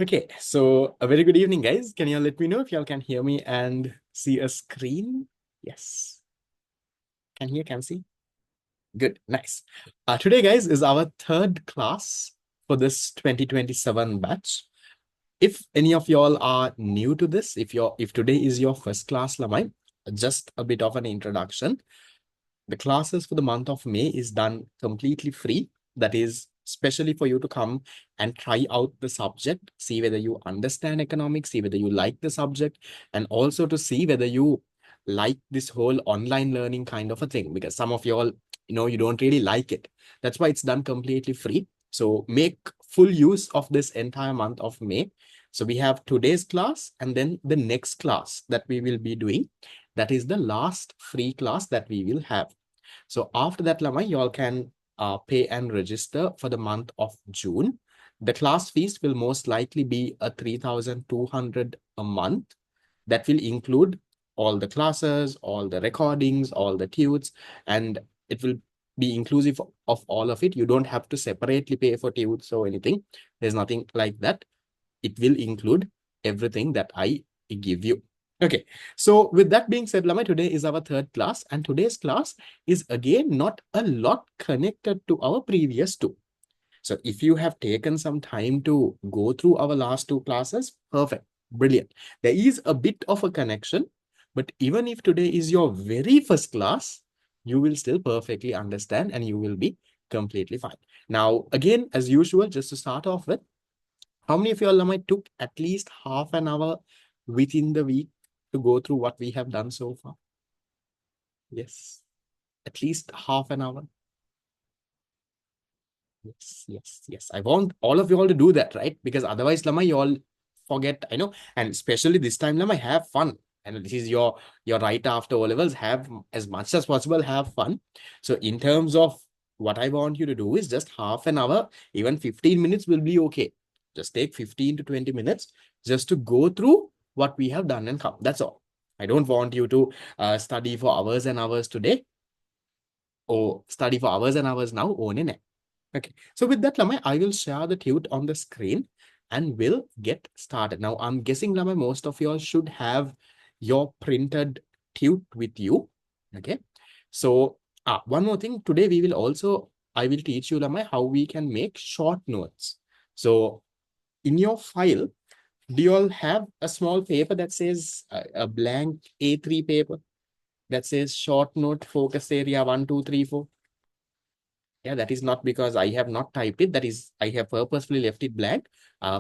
Okay, so a very good evening, guys. Can you all let me know if y'all can hear me and see a screen? Yes. Can hear, can see? Good, nice. Today, guys, is our third class for this 2027 batch. If any of y'all are new to this, if today is your first class, Lamai, just a bit of an introduction. The classes for the month of May is done completely free. That is especially for you to come and try out the subject, see whether you understand economics, see whether you like the subject, and also to see whether you like this whole online learning kind of a thing, because some of you all, you don't really like it. That's why it's done completely free. So make full use of this entire month of May. So we have today's class and then the next class that we will be doing. That is the last free class that we will have. So after that, Lama, you all can pay and register for the month of June. The class fees will most likely be a 3,200 a month. That will include all the classes, all the recordings, all the tudes, and it will be inclusive of all of it. You don't have to separately pay for tudes or anything. There's nothing like that. It will include everything that I give you. Okay, so with that being said, Lama, today is our third class, and today's class is again not a lot connected to our previous two. So if you have taken some time to go through our last two classes, perfect, brilliant. There is a bit of a connection, but even if today is your very first class, you will still perfectly understand and you will be completely fine. Now, again, as usual, just to start off with, how many of you all might took at least half an hour within the week to go through what we have done so far? Yes, at least half an hour. Yes, yes, yes. I want all of you all to do that, right? Because otherwise, Lama, you all forget, I know. And especially this time, Lama, have fun. And this is your right after O levels. Have as much as possible, have fun. So in terms of what I want you to do is just half an hour, even 15 minutes will be okay. Just take 15 to 20 minutes just to go through what we have done and come. That's all. I don't want you to study for hours and hours today or study for hours and hours now. Okay, so with that, Lamai, I will share the tute on the screen and we'll get started. Now, I'm guessing, Lamai, most of you all should have your printed tute with you. Okay, so one more thing. Today, I will teach you, Lamai, how we can make short notes. So in your file, do you all have a small paper that says a blank A3 paper that says short note focus area 1, 2, 3, 4? Yeah, that is not because I have not typed it. That is, I have purposefully left it blank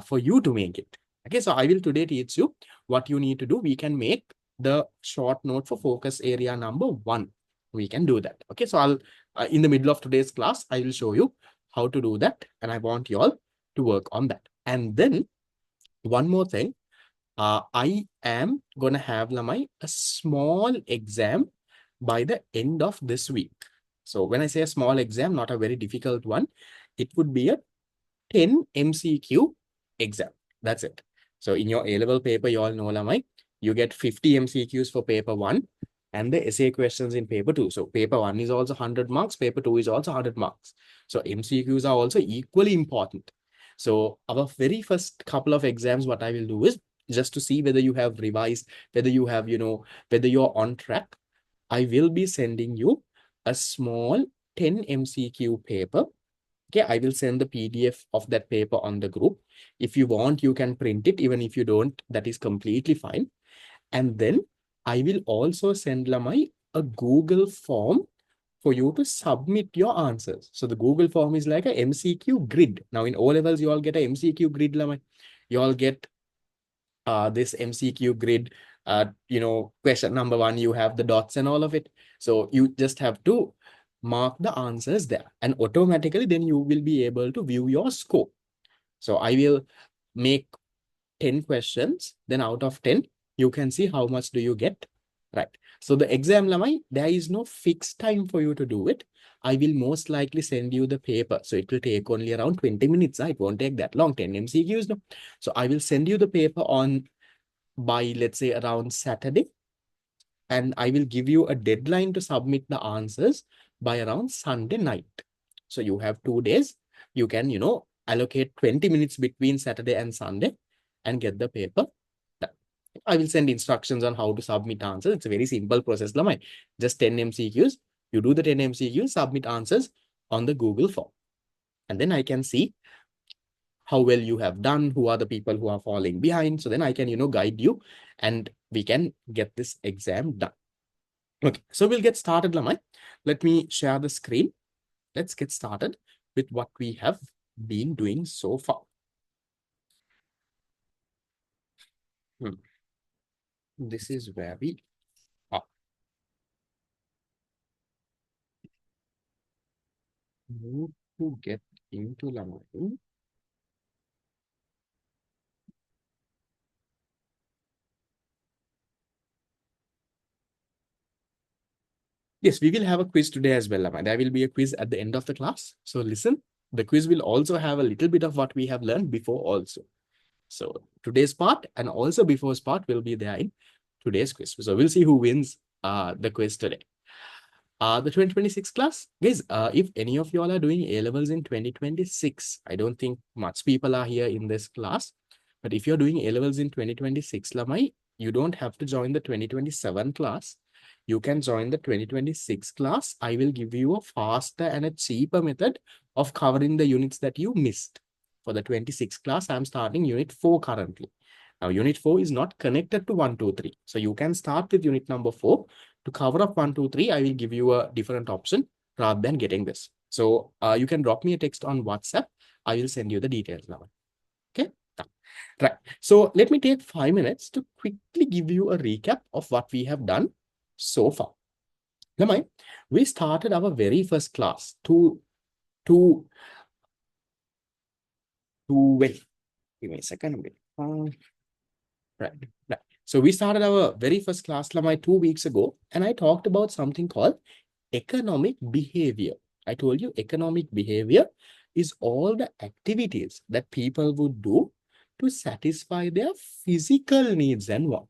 for you to make it. Okay, so I will today teach you what you need to do. We can make the short note for focus area number 1. We can do that. Okay, so I'll in the middle of today's class, I will show you how to do that. And I want you all to work on that. And then one more thing, I am going to have Lamai a small exam by the end of this week. So when I say a small exam, not a very difficult one, it would be a 10 MCQ exam. That's it. So in your A-level paper, you all know, Lamai, you get 50 MCQs for paper 1 and the essay questions in paper 2. So paper 1 is also 100 marks, paper 2 is also 100 marks. So MCQs are also equally important. So our very first couple of exams, what I will do is just to see whether you have revised, whether you have, whether you're on track. I will be sending you a small 10 MCQ paper. Okay, I will send the PDF of that paper on the group. If you want, you can print it. Even if you don't, that is completely fine. And then I will also send Lamai a Google form for you to submit your answers. So the Google form is like a MCQ grid. Now in O levels, you all get a MCQ grid, Lamai. You all get this MCQ grid, question number 1, you have the dots and all of it. So you just have to mark the answers there and automatically then you will be able to view your score. So I will make 10 questions, then out of 10, you can see how much do you get, right? So the exam, Lamai, there is no fixed time for you to do it. I will most likely send you the paper. So it will take only around 20 minutes. It won't take that long, 10 MCQs. No? So I will send you the paper by, let's say, around Saturday. And I will give you a deadline to submit the answers by around Sunday night. So you have 2 days. You can, allocate 20 minutes between Saturday and Sunday and get the paper done. I will send instructions on how to submit answers. It's a very simple process, Lamai. Just 10 MCQs. You do the 10 MCQs, submit answers on the Google form. And then I can see how well you have done, who are the people who are falling behind. So then I can, guide you and we can get this exam done. Okay, so we'll get started, Lamai. Let me share the screen. Let's get started with what we have been doing so far. This is where we are. Move to get into Lamai. Yes, we will have a quiz today as well, Lamai. There will be a quiz at the end of the class. So listen, the quiz will also have a little bit of what we have learned before also. So today's part and also before's part will be there in today's quiz. So we'll see who wins the quiz today. The 2026 class, guys, if any of y'all are doing A-levels in 2026, I don't think much people are here in this class. But if you're doing A-levels in 2026, Lamai, you don't have to join the 2027 class. You can join the 2026 class. I will give you a faster and a cheaper method of covering the units that you missed. For the 26 class, I'm starting unit 4 currently. Now, unit 4 is not connected to 1, 2, 3. So you can start with unit number 4. To cover up 1, 2, 3, I will give you a different option rather than getting this. So you can drop me a text on WhatsApp. I will send you the details now. Okay. Right. So let me take 5 minutes to quickly give you a recap of what we have done so far. Lamai, we started our very first class wait. Give me a second. Right. So we started our very first class, Lamai, 2 weeks ago, and I talked about something called economic behavior. I told you economic behavior is all the activities that people would do to satisfy their physical needs and wants.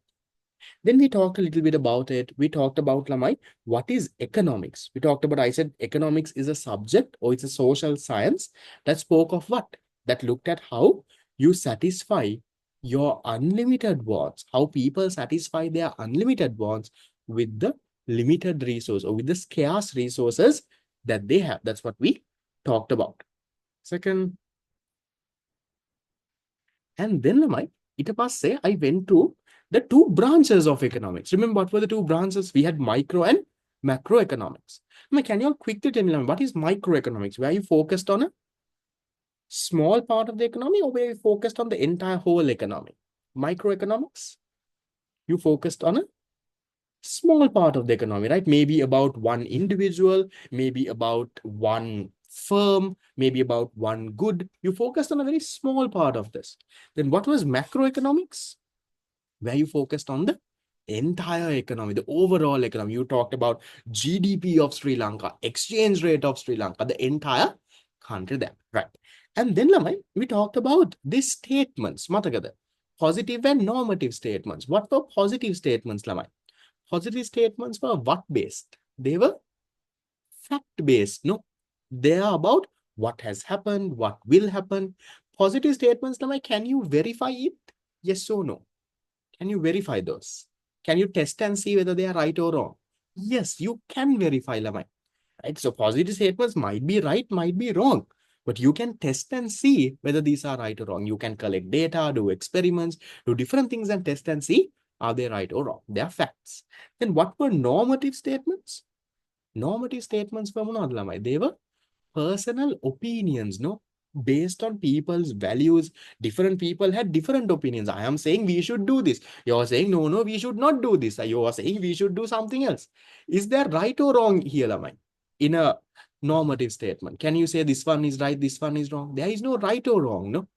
Then we talked a little bit about it. We talked about, Lamai, what is economics? We talked about, I said economics is a subject or it's a social science that spoke of what? That looked at how you satisfy your unlimited wants, how people satisfy their unlimited wants with the limited resource or with the scarce resources that they have. That's what we talked about. Second, and then Lamai, say I went to the 2 branches of economics. Remember what were the 2 branches? We had micro and macroeconomics. Can you all quickly tell me what is microeconomics? Where you focused on a small part of the economy or where you focused on the entire whole economy? Microeconomics, you focused on a small part of the economy, right? Maybe about one individual, maybe about one firm, maybe about one good. You focused on a very small part of this. Then what was macroeconomics? Where you focused on the entire economy, the overall economy. You talked about GDP of Sri Lanka, exchange rate of Sri Lanka, the entire country there, right? And then, Lamai, we talked about these statements, Matagada, positive and normative statements. What were positive statements, Lamai? Positive statements were what based? They were fact based. No, they are about what has happened, what will happen. Positive statements, Lamai, can you verify it? Yes or no? Can you verify those? Can you test and see whether they are right or wrong? Yes, you can verify, Lamai. Right? So positive statements might be right, might be wrong, but you can test and see whether these are right or wrong. You can collect data, do experiments, do different things and test and see are they right or wrong. They are facts. Then what were normative statements? Normative statements were not, Lamai. They were personal opinions, no? Based on people's values. Different people had different opinions. I am saying we should do this. You're saying, no, we should not do this. You are saying we should do something else. Is there right or wrong here, Lamai? In a normative statement, can you say this one is right, this one is wrong? There is no right or wrong, no?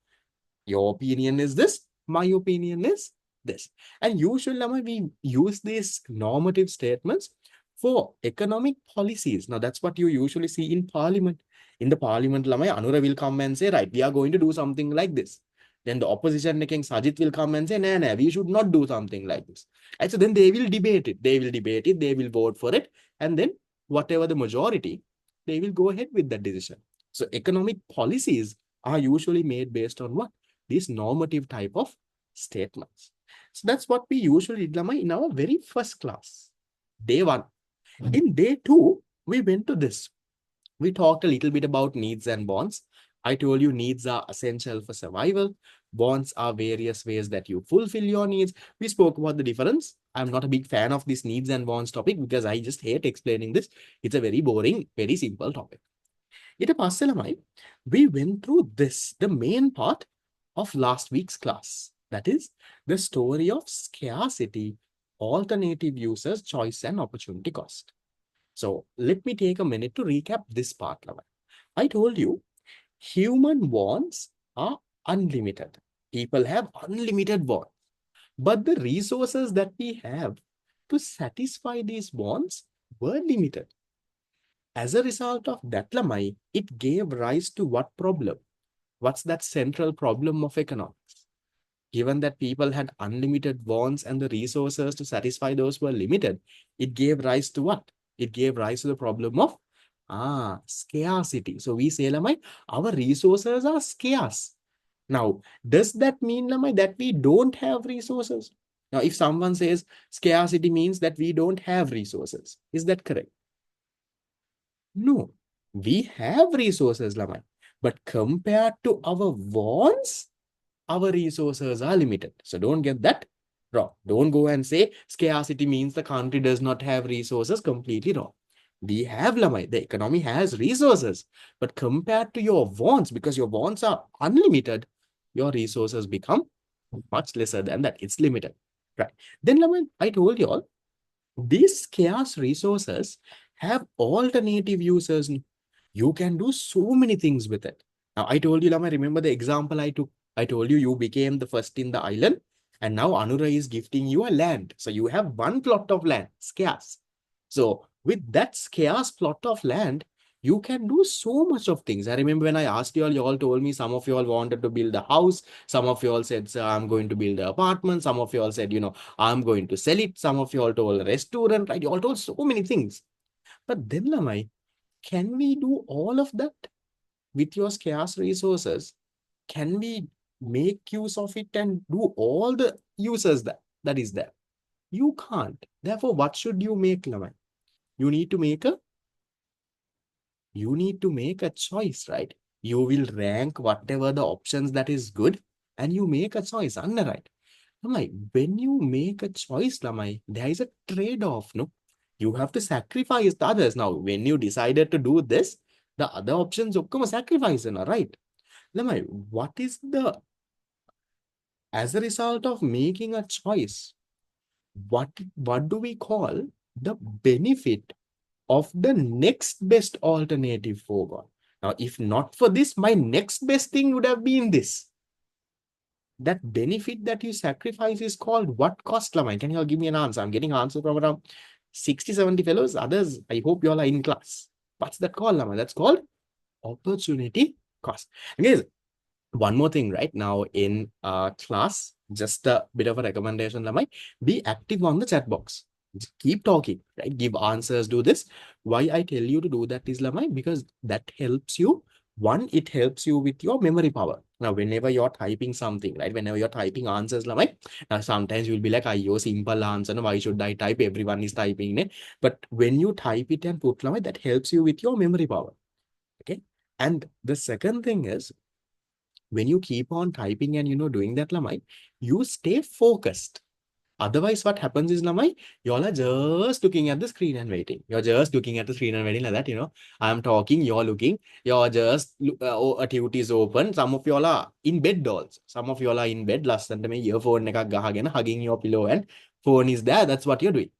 Your opinion is this, my opinion is this. And usually, Lamai, we use these normative statements for economic policies. Now, that's what you usually see in parliament. In the parliament, Lamai, Anura will come and say, right, we are going to do something like this. Then the opposition King Sajid will come and say, no, we should not do something like this. And so then they will debate it. They will debate it. They will vote for it. And then whatever the majority, they will go ahead with that decision. So economic policies are usually made based on what? These normative type of statements. So that's what we usually did, Lama, in our very first class, day one. In day two, we went to this. We talked a little bit about needs and bonds. I told you needs are essential for survival. Bonds are various ways that you fulfill your needs. We spoke about the difference. I'm not a big fan of this needs and bonds topic because I just hate explaining this. It's a very boring, very simple topic. ඊට පස්සේ ළමයි, we went through this, the main part of last week's class. That is the story of scarcity, alternative uses, choice, and opportunity cost. So let me take a minute to recap this part, ළමයි. I told you human wants are unlimited. People have unlimited wants. But the resources that we have to satisfy these wants were limited. As a result of that, lamai, it gave rise to what problem? What's that central problem of economics? Given that people had unlimited wants and the resources to satisfy those were limited, it gave rise to what? It gave rise to the problem of scarcity. So we say, lamai, our resources are scarce. Now, does that mean, lamai, that we don't have resources? Now, if someone says scarcity means that we don't have resources, is that correct? No, we have resources, Lamai. But compared to our wants, our resources are limited. So don't get that wrong. Don't go and say scarcity means the country does not have resources. Completely wrong. We have, Lamai. The economy has resources. But compared to your wants, because your wants are unlimited, your resources become much lesser than that. It's limited. Right. Then, Lamai, I told you all, these scarce resources have alternative uses. You can do so many things with it. Now, I told you, Lama, remember the example I took? I told you, you became the first in the island, and now Anura is gifting you a land. So you have one plot of land, scarce. So with that scarce plot of land, you can do so much of things. I remember when I asked you all told me some of you all wanted to build a house. Some of you all said, sir, I'm going to build an apartment. Some of you all said, I'm going to sell it. Some of you all told a restaurant, right? You all told so many things. But then, Lamai, can we do all of that with your scarce resources? Can we make use of it and do all the uses that is there? You can't. Therefore, what should you make, Lamai? You need to make a choice, right? You will rank whatever the options that is good and you make a choice. Right? Lamai, when you make a choice, Lamai, there is a trade-off, no? You have to sacrifice the others. Now, when you decided to do this, the other options are sacrifice, right? Lamai, as a result of making a choice, what do we call the benefit of the next best alternative forward? Now, if not for this, my next best thing would have been this. That benefit that you sacrifice is called what cost, Lamai? Can you all give me an answer? I'm getting answers from around 60, 70 fellows. Others, I hope you all are in class. What's that called, Lamai? That's called opportunity cost. And guys, one more thing right now in class, just a bit of a recommendation, Lamai. Be active on the chat box. Just keep talking, right? Give answers, do this. Why I tell you to do that is, Lamai, because that helps you. One, it helps you with your memory power. Now, whenever you're typing something, right? Whenever you're typing answers, Lamai, now sometimes you'll be like, "Ayyo, simple answer. No, why should I type? Everyone is typing it." But when you type it and put, Lamai, that helps you with your memory power. Okay. And the second thing is, when you keep on typing and doing that, Lamai, you stay focused. Otherwise, what happens is, Lamai, you all are just looking at the screen and waiting. You're just looking at the screen and waiting like that, I'm talking, you're looking, you're just, activity is open. Some of you all are in bed dolls. Some of you all are in bed, last time, earphone එකක් ගහගෙන, hugging your pillow and phone is there. That's what you're doing.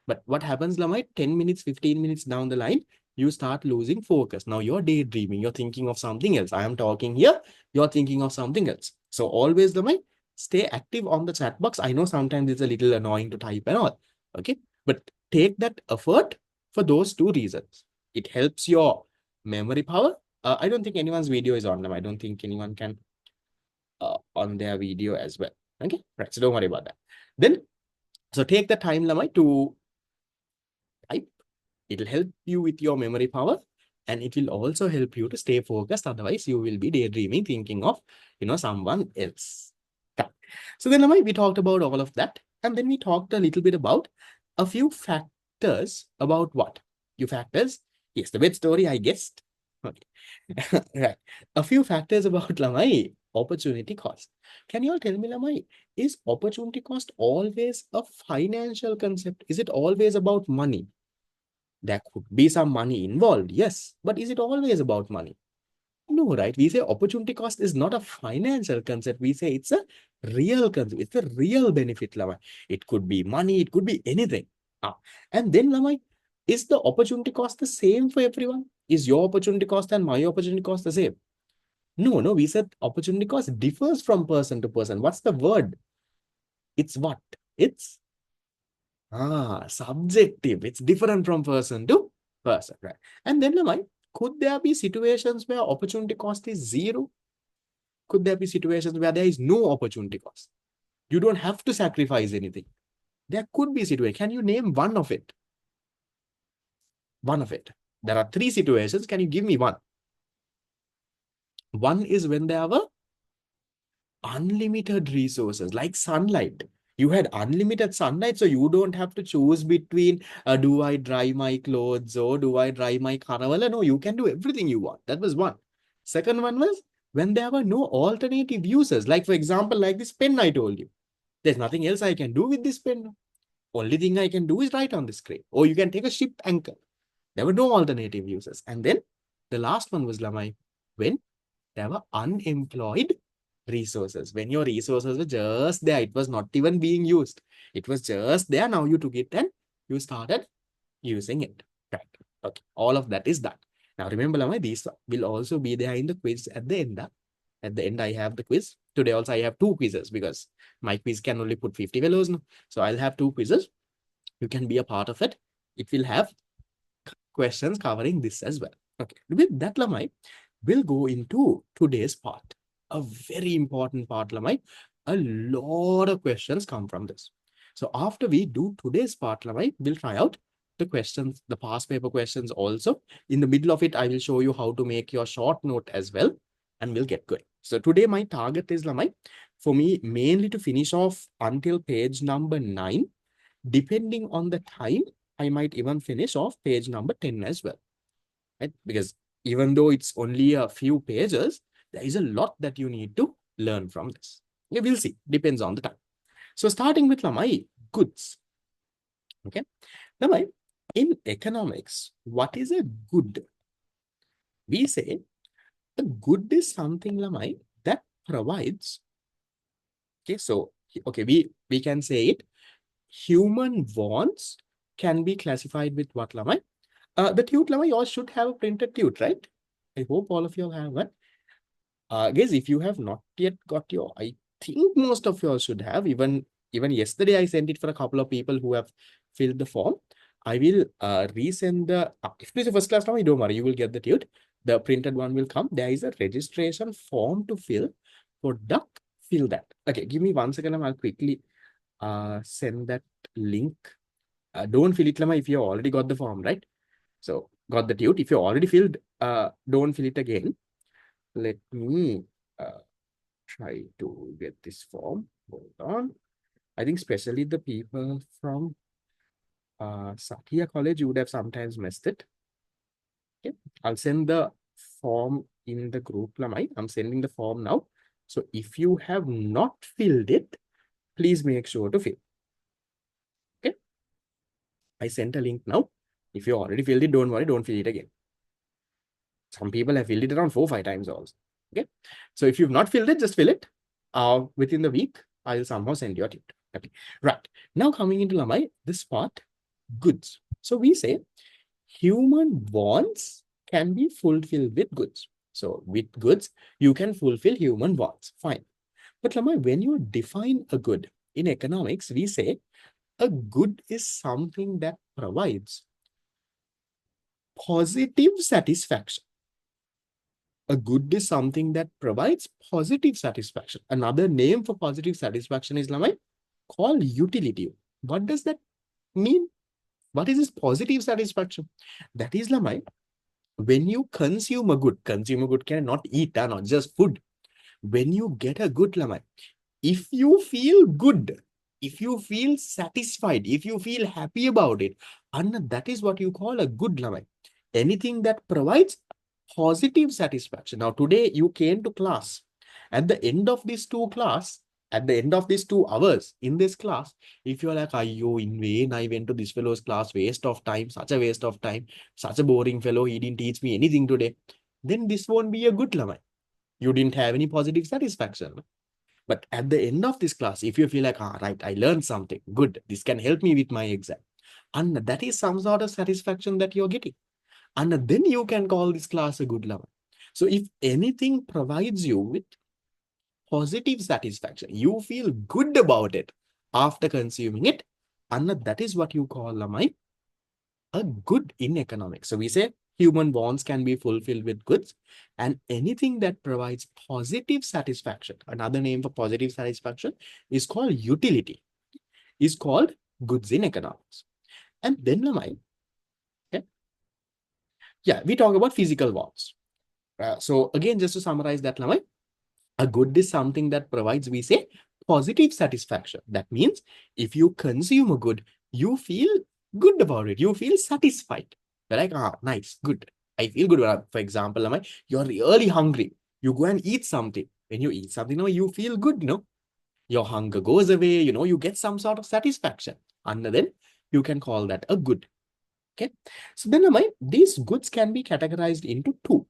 But what happens, Lamai, 10 minutes, 15 minutes down the line, you start losing focus. Now you're daydreaming. You're thinking of something else. I am talking here. You're thinking of something else. So always, Lamai, stay active on the chat box. I know sometimes it's a little annoying to type and all. Okay. But take that effort for those two reasons. It helps your memory power. I don't think anyone's video is on them. I don't think anyone can on their video as well. Okay. Right. So don't worry about that. Then, so take the time, Lamai, to type. It'll help you with your memory power and it will also help you to stay focused. Otherwise, you will be daydreaming, thinking of, someone else. So then Lamai, we talked about all of that. And then we talked a little bit about a few factors about what? Few factors. Yes, the bed story, I guessed. Okay. Right. A few factors about Lamai, opportunity cost. Can you all tell me, Lamai, is opportunity cost always a financial concept? Is it always about money? There could be some money involved, yes, but is it always about money? No, right? We say opportunity cost is not a financial concept. We say it's a real concept. It's a real benefit, Lamai. It could be money, it could be anything. And then, Lamai, is the opportunity cost the same for everyone? Is your opportunity cost and my opportunity cost the same? No, no, we said opportunity cost differs from person to person. What's the word? It's what? It's subjective. It's different from person to person, right? And then, Lamai, could there be situations where opportunity cost is zero? Could there be situations where there is no opportunity cost? You don't have to sacrifice anything. There could be a situation. Can you name one of it? One of it. There are three situations. Can you give me one? One is when there were unlimited resources like sunlight. You had unlimited sunlight, so you don't have to choose between do I dry my clothes or do I dry my carnival? No, you can do everything you want. That was one. Second one was when there were no alternative uses. Like, for example, like this pen I told you. There's nothing else I can do with this pen. Only thing I can do is write on the screen. Or you can take a ship anchor. There were no alternative uses. And then the last one was Lamai, when there were unemployed resources. When your resources were just there, it was not even being used. It was just there. Now you took it and you started using it. Right. Okay. All of that is done. Now remember, Lamai, these will also be there in the quiz at the end. At the end, I have the quiz. Today also, I have two quizzes because my quiz can only put 50 fellows. No? So I'll have two quizzes. You can be a part of it. It will have questions covering this as well. Okay. With that, Lamai, we'll go into today's part. A very important part, Lamai. A lot of questions come from this. So after we do today's part, Lamai, we'll try out the questions, the past paper questions also. In the middle of it, I will show you how to make your short note as well, and we'll get going. So today my target is, Lamai, for me, mainly to finish off until page number 9. Depending on the time, I might even finish off page number 10 as well. Right? Because even though it's only a few pages, there is a lot that you need to learn from this. Yeah, we'll see. Depends on the time. So starting with Lamai, goods. Okay. Lamai, in economics, what is a good? We say a good is something, Lamai, that provides. Okay, so okay, we can say it. Human wants can be classified with what, Lamai? The tute, Lamai, you all should have a printed tute, right? I hope all of you all have one. Guys, if you have not yet got your, I think most of you all should have. Even yesterday, I sent it for a couple of people who have filled the form. I will resend the, if it is a first class now, don't worry, you will get the tute. The printed one will come. There is a registration form to fill. For duck, fill that. Okay, give me 1 second. I'll quickly send that link. Don't fill it, Lama, if you already got the form, right? So got the tute. If you already filled, don't fill it again. Let me try to get this form. Hold on. I think especially the people from Satya College, you would have sometimes missed it. Okay, I'll send the form in the group, Lamai. I'm sending the form now. So if you have not filled it, please make sure to fill. Okay. I sent a link now. If you already filled it, don't worry, don't fill it again. Some people have filled it around 4 or 5 times also. Okay. So if you've not filled it, just fill it. Within the week, I'll somehow send you a tip. Okay. Right. Now coming into Lamai, this part, goods. So we say human wants can be fulfilled with goods. So with goods, you can fulfill human wants. Fine. But Lamai, when you define a good in economics, we say a good is something that provides positive satisfaction. A good is something that provides positive satisfaction. Another name for positive satisfaction is, Lamai, called utility. What does that mean? What is this positive satisfaction? That is, Lamai, when you consume a good cannot eat, not just food. When you get a good, Lamai, If you feel good, if you feel satisfied, if you feel happy about it, and that is what you call a good lamai. Anything that provides positive satisfaction. Now, today you came to class. At the end of this at the end of these 2 hours in this class, if you're like, "Ayyo, in vain, I went to this fellow's class, waste of time, such a waste of time, such a boring fellow, he didn't teach me anything today," then this won't be a good lamai. You didn't have any positive satisfaction. But at the end of this class, if you feel like, right, I learned something good, this can help me with my exam. And that is some sort of satisfaction that you're getting. And then you can call this class a good level. So if anything provides you with positive satisfaction, you feel good about it after consuming it, and that is what you call a good in economics. So we say human wants can be fulfilled with goods, and anything that provides positive satisfaction, another name for positive satisfaction is called utility, is called goods in economics. And then Lamai, okay? Yeah, we talk about physical wants. So again, just to summarize that, Lamai, a good is something that provides, we say, positive satisfaction. That means if you consume a good, you feel good about it. You feel satisfied. You're like, nice, good. I feel good. For example, you're really hungry. You go and eat something. When you eat something, you feel good, Your hunger goes away, you get some sort of satisfaction. And then you can call that a good. Okay. So then, these goods can be categorized into two.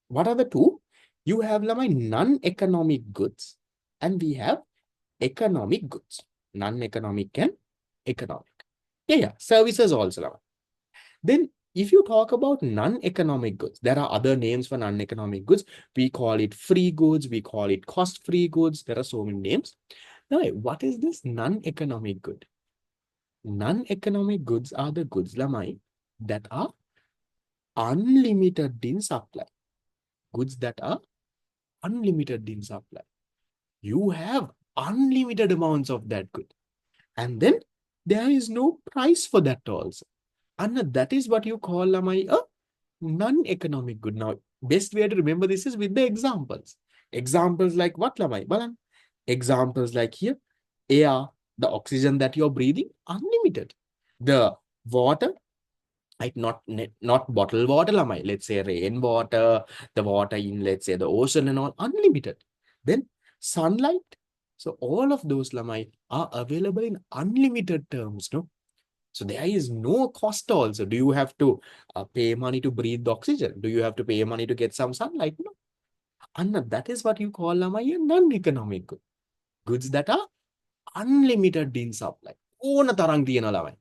What are the two? You have non-economic goods and we have economic goods. Non-economic and economic. Yeah. Services also. Lama. Then if you talk about non-economic goods, there are other names for non-economic goods. We call it free goods. We call it cost-free goods. There are so many names. Now, what is this non-economic good? Non-economic goods are the goods, Lamai, that are unlimited in supply. Goods that are unlimited in supply. You have unlimited amounts of that good. And then there is no price for that also. And that is what you call Lamai, a non-economic good. Now, best way to remember this is with the examples. Examples like what, Lamai? Balan. Examples like here, air, the oxygen that you're breathing, unlimited. The water, like not bottled water, Lamai. Let's say rainwater, the water in, let's say, the ocean and all, unlimited. Then sunlight. So all of those, Lamai, are available in unlimited terms, no? So there is no cost also. Do you have to pay money to breathe the oxygen? Do you have to pay money to get some sunlight? No. And that is what you call, Lamai, a non-economic good. Goods that are unlimited in supply. ඕන තරම් තියෙන ළමයි.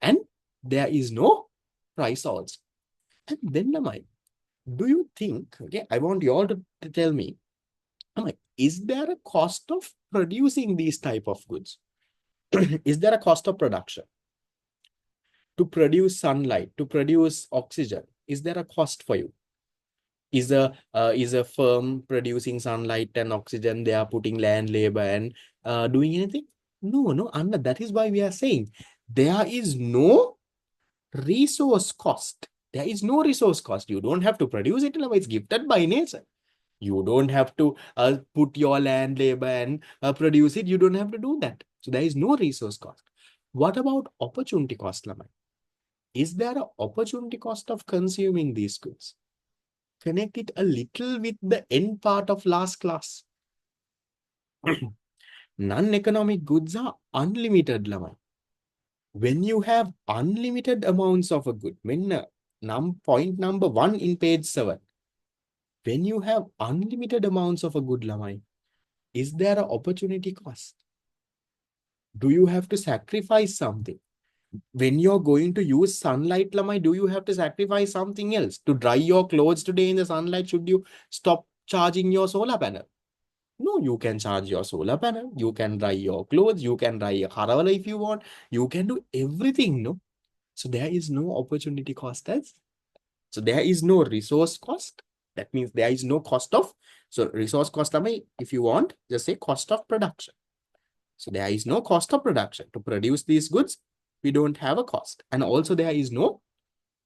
And there is no price also. And then Lamai, do you think, okay, I want you all to tell me, Lamai, is there a cost of producing these type of goods? Is there a cost of production? To produce sunlight, to produce oxygen, is there a cost for you? Is a firm producing sunlight and oxygen, they are putting land, labor, and doing anything? No. And that is why we are saying there is no resource cost. There is no resource cost. You don't have to produce it. It's gifted by nature. You don't have to put your land, labor, and produce it. You don't have to do that. So there is no resource cost. What about opportunity cost, Lamai? Is there an opportunity cost of consuming these goods? Connect it a little with the end part of last class. Non-economic goods are unlimited, Lamai. When you have unlimited amounts of a good, when point number 1 in page 7, when you have unlimited amounts of a good, Lamai, is there an opportunity cost? Do you have to sacrifice something? When you're going to use sunlight, Lamai, do you have to sacrifice something else? To dry your clothes today in the sunlight, should you stop charging your solar panel? No, you can charge your solar panel. You can dry your clothes. You can dry your haravala if you want. You can do everything, no? So there is no opportunity cost as. So there is no resource cost. That means there is no cost of. So resource cost, Lamai, if you want, just say cost of production. So there is no cost of production. To produce these goods, we don't have a cost. And also there is no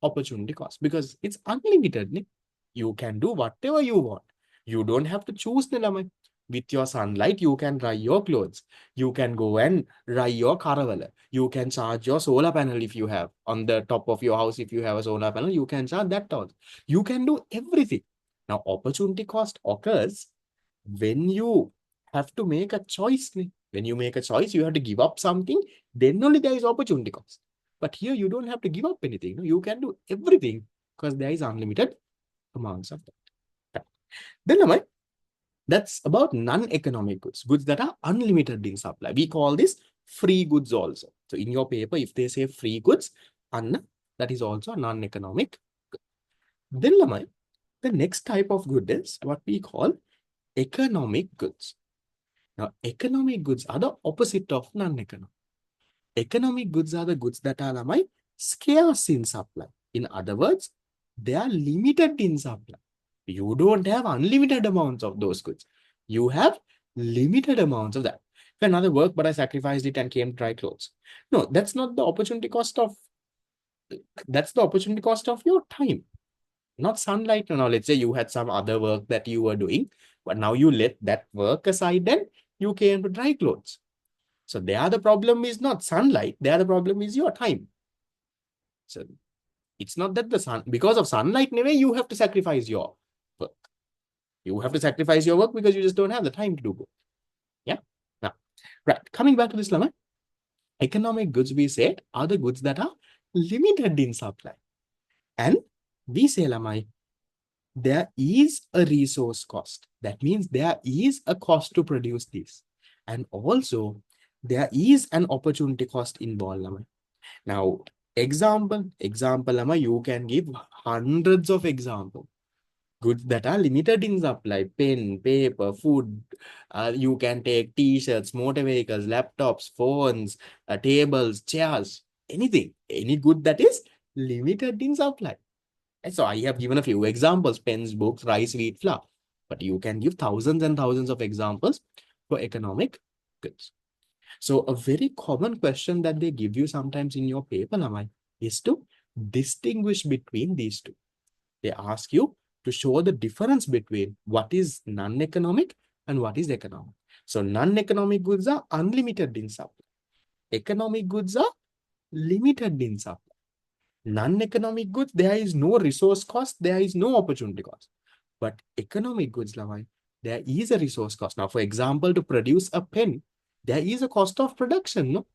opportunity cost because it's unlimited. You can do whatever you want. You don't have to choose the Lamai. With your sunlight, you can dry your clothes. You can go and dry your caravala. You can charge your solar panel if you have on the top of your house. If you have a solar panel, you can charge that also. You can do everything. Now, opportunity cost occurs when you have to make a choice. When you make a choice, you have to give up something. Then only there is opportunity cost. But here you don't have to give up anything. You can do everything because there is unlimited amounts of that. Then, that's about non-economic goods, goods that are unlimited in supply. We call this free goods also. So in your paper, if they say free goods, that is also a non-economic good. Then, the next type of good is what we call economic goods. Now, economic goods are the opposite of non-economic. Economic goods are the goods that are scarce in supply. In other words, they are limited in supply. You don't have unlimited amounts of those goods. You have limited amounts of that. If another work, but I sacrificed it and came to dry clothes. No, that's not the opportunity cost of, that's the opportunity cost of your time. Not sunlight. Now, let's say you had some other work that you were doing, but now you let that work aside and you came to dry clothes. So there the problem is not sunlight. There the problem is your time. So it's not that the sun, because of sunlight, anyway, you have to sacrifice your work. You have to sacrifice your work because you just don't have the time to do both. Yeah. Now, right. Coming back to this, Lama, economic goods we said are the goods that are limited in supply. And we say, Lama, there is a resource cost. That means there is a cost to produce this. And also, there is an opportunity cost involved, Lama. Now, example, Lama, you can give hundreds of examples. Goods that are limited in supply, pen, paper, food. You can take t-shirts, motor vehicles, laptops, phones, tables, chairs, anything. Any good that is limited in supply. And so I have given a few examples, pens, books, rice, wheat, flour. But you can give thousands and thousands of examples for economic goods. So a very common question that they give you sometimes in your paper, Namai, is to distinguish between these two. They ask you to show the difference between what is non-economic and what is economic. So non-economic goods are unlimited in supply. Economic goods are limited in supply. Non-economic goods, there is no resource cost, there is no opportunity cost. But economic goods, Lamai, there is a resource cost. Now, for example, to produce a pen, there is a cost of production. No?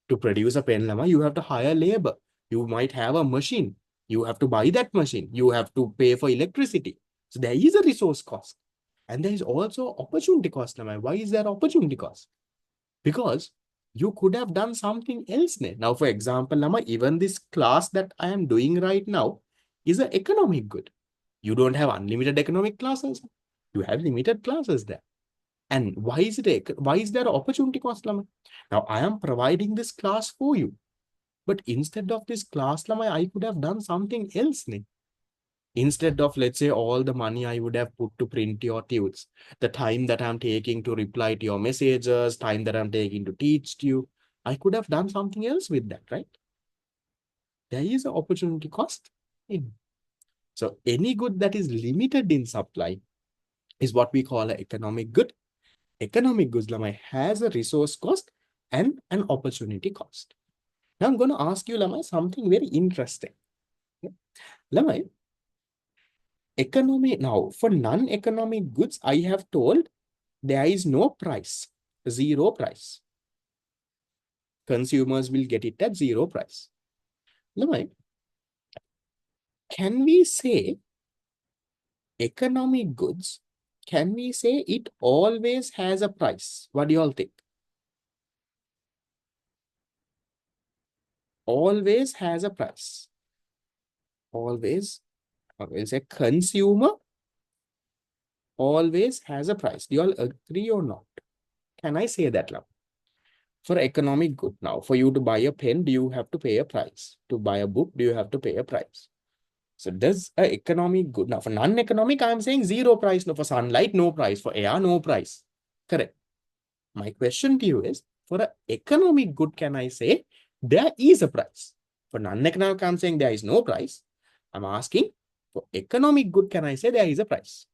To produce a pen, Lamai, you have to hire labor. You might have a machine. You have to buy that machine. You have to pay for electricity. So there is a resource cost. And there is also opportunity cost. Why is there opportunity cost? Because you could have done something else. Now, for example, even this class that I am doing right now is an economic good. You don't have unlimited economic classes. You have limited classes there. And why is there opportunity cost, Lama? Now, I am providing this class for you. But instead of this class, Lama, I could have done something else. Instead of, let's say, all the money I would have put to print your tunes, the time that I'm taking to reply to your messages, time that I'm taking to teach to you, I could have done something else with that, right? There is an opportunity cost in. So any good that is limited in supply is what we call an economic good. Economic goods, Lamai, has a resource cost and an opportunity cost. Now I'm going to ask you, Lamai, something very interesting. Lamai, economy, now for non-economic goods, I have told there is no price, zero price. Consumers will get it at zero price. Lamai, can we say economic goods, can we say it always has a price? What do you all think? Always has a price. Always, I will say consumer always has a price. Do you all agree or not? Can I say that, love? For economic good now, for you to buy a pen, do you have to pay a price? To buy a book, do you have to pay a price? So does a economic good, now for non-economic, I am saying zero price. No, for sunlight, no price. For air, no price. Correct. My question to you is, for an economic good, can I say there is a price? For non-economic, I'm saying there is no price. I'm asking, for economic good, can I say there is a price?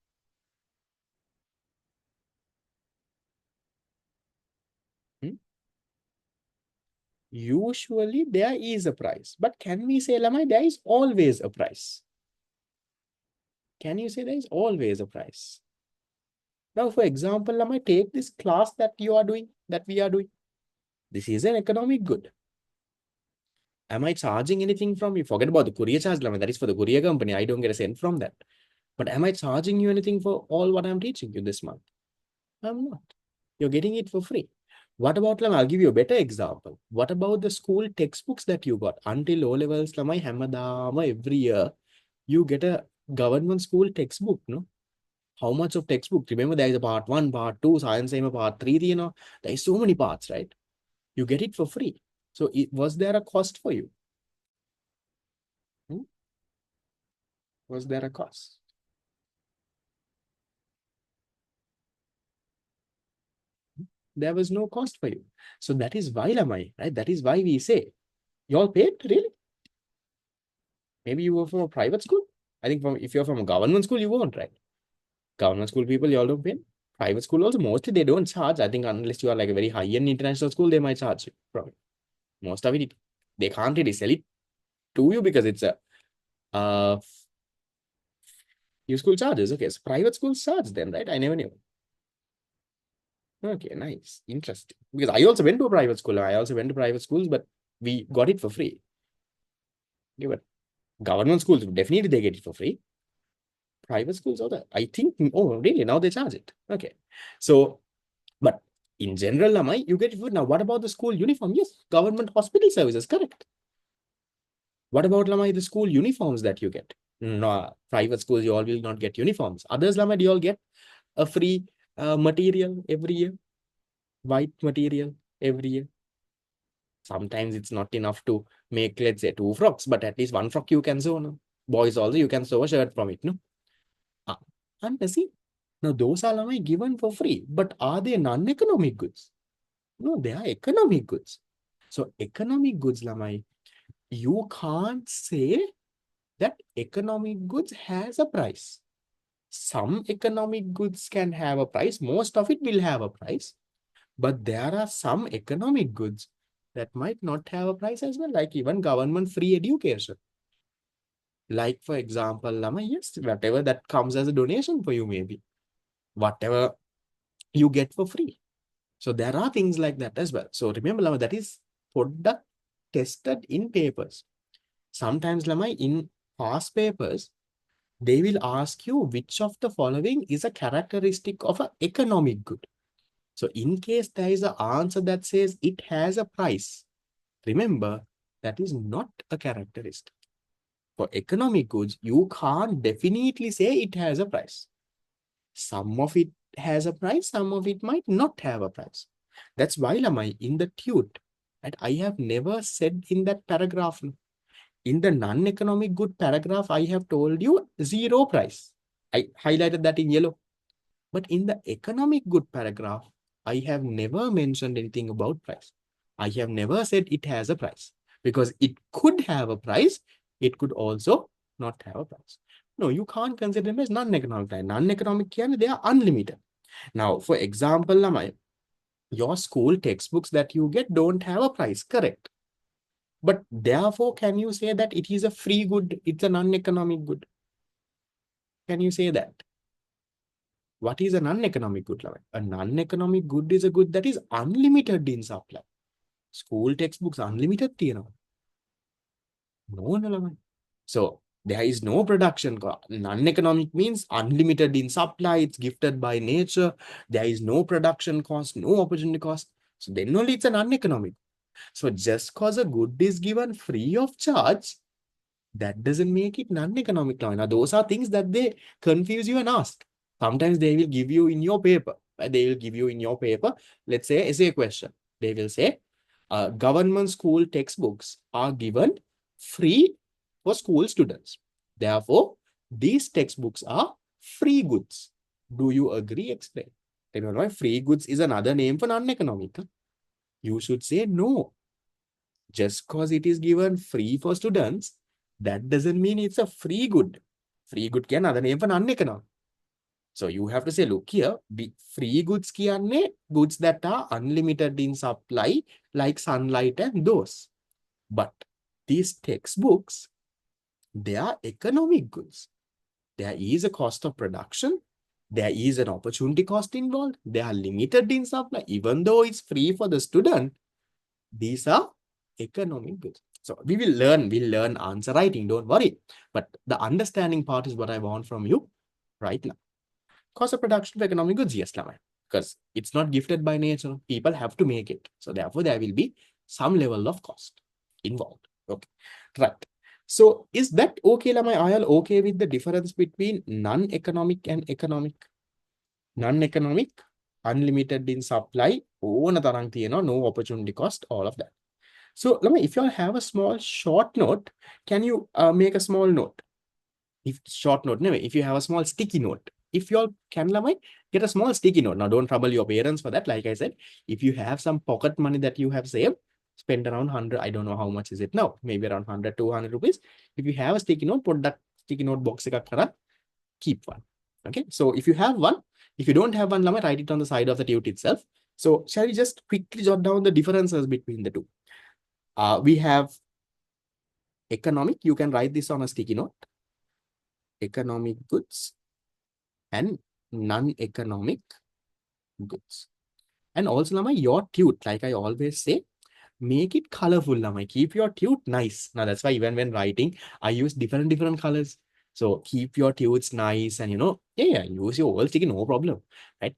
Usually there is a price, but can we say, Lamai, there is always a price? Can you say there is always a price? Now, for example, Lamai, take this class that you are doing, that we are doing. This is an economic good. Am I charging anything from you? Forget about the courier charge, Lamai. That is for the courier company. I don't get a cent from that. But am I charging you anything for all what I'm teaching you this month? I'm not. You're getting it for free. What about, Lamai? I'll give you a better example. What about the school textbooks that you got? Until O levels, Lamai, Hamadama, every year, you get a government school textbook, no? How much of textbook? Remember, there is a part one, part two, science same part three, there is so many parts, right? You get it for free. So was there a cost for you? Hmm? Was there a cost? There was no cost for you. So that is why, Lamai, right? That is why we say, you all paid, really? Maybe you were from a private school. I think if you're from a government school, you won't, right? Government school people, you all don't pay. Private school also, mostly they don't charge. I think unless you are like a very high-end international school, they might charge you. Probably. Most of it, they can't really sell it to you because it's a your school charges. Okay, so private schools charge then, right? I never knew. Okay, nice. Interesting. Because I also went to a private school. I also went to private schools, but we got it for free. Okay, but government schools, definitely they get it for free. Private schools, I think, oh, really? Now they charge it. Okay. So, but in general, Lamai, you get food. Now, what about the school uniform? Yes, government hospital services, correct. What about, Lamai, the school uniforms that you get? No, private schools, you all will not get uniforms. Others, Lamai, do you all get a free material every year? White material every year? Sometimes it's not enough to make, let's say, 2 frocks, but at least 1 frock you can sew. No? Boys also, you can sew a shirt from it. No? Ah, and see, now those are Lamai given for free, but are they non-economic goods? No, they are economic goods. So economic goods, Lamai, you can't say that economic goods has a price. Some economic goods can have a price. Most of it will have a price. But there are some economic goods that might not have a price as well, like even government free education. Like, for example, Lama, yes, whatever that comes as a donation for you, maybe. Whatever you get for free. So there are things like that as well. So remember, Lama, that is product tested in papers. Sometimes, Lama, in past papers, they will ask you which of the following is a characteristic of an economic good. So in case there is an answer that says it has a price, remember that is not a characteristic. For economic goods, you can't definitely say it has a price. Some of it has a price, some of it might not have a price. That's why, Lamai, in the tute, and I have never said in that paragraph, in the non-economic good paragraph, I have told you zero price. I highlighted that in yellow. But in the economic good paragraph, I have never mentioned anything about price. I have never said it has a price because it could have a price. It could also not have a price. No, you can't consider them as non-economic. Non-economic, they are unlimited. Now, for example, Lamai, your school textbooks that you get don't have a price, correct? But therefore, can you say that it is a free good? It's a non-economic good. Can you say that? What is a non-economic good, Lavanya? A non-economic good is a good that is unlimited in supply. School textbooks unlimited theory. No, no, Lavanya. So there is no production cost. Non-economic means unlimited in supply. It's gifted by nature. There is no production cost, no opportunity cost. So then only it's an uneconomic. So just cause a good is given free of charge, that doesn't make it non-economic law. Now, those are things that they confuse you and ask. Sometimes they will give you in your paper. They will give you in your paper, let's say, essay question. They will say, government school textbooks are given free for school students. Therefore, these textbooks are free goods. Do you agree? Explain. Remember, free goods is another name for non-economic. You should say no. Just because it is given free for students, that doesn't mean it's a free good. Free good can another name for non-economic. So you have to say, look here, free goods kiyanne goods that are unlimited in supply, like sunlight and those. But these textbooks, they are economic goods. There is a cost of production. There is an opportunity cost involved. They are limited in supply. Even though it's free for the student, these are economic goods. So we'll learn answer writing, don't worry. But the understanding part is what I want from you right now. Cost of production of economic goods, yes, Lamai. Because it's not gifted by nature. People have to make it. So therefore, there will be some level of cost involved. Okay. Right. So is that okay, Lamai? Are you okay with the difference between non-economic and economic? Non-economic, unlimited in supply, no opportunity cost, all of that. So, Lamai, if you all have a small short note, can you make a small note? If short note, no, if you have a small sticky note, if you all can, Lamai, get a small sticky note. Now, don't trouble your parents for that. Like I said, if you have some pocket money that you have saved, spend around 100, I don't know how much is it now, maybe around 100, 200 rupees. If you have a sticky note, put that sticky note box, keep one. Okay, so if you have one, if you don't have one, Lamai, write it on the side of the tute itself. So, shall we just quickly jot down the differences between the two? We have economic, you can write this on a sticky note. Economic goods and non-economic goods. And also, Lamai, your tute, like I always say, make it colorful, Lamai. Keep your tute nice. Now, that's why even when writing, I use different colors. So keep your tutes nice and, use your old sticky, no problem, right?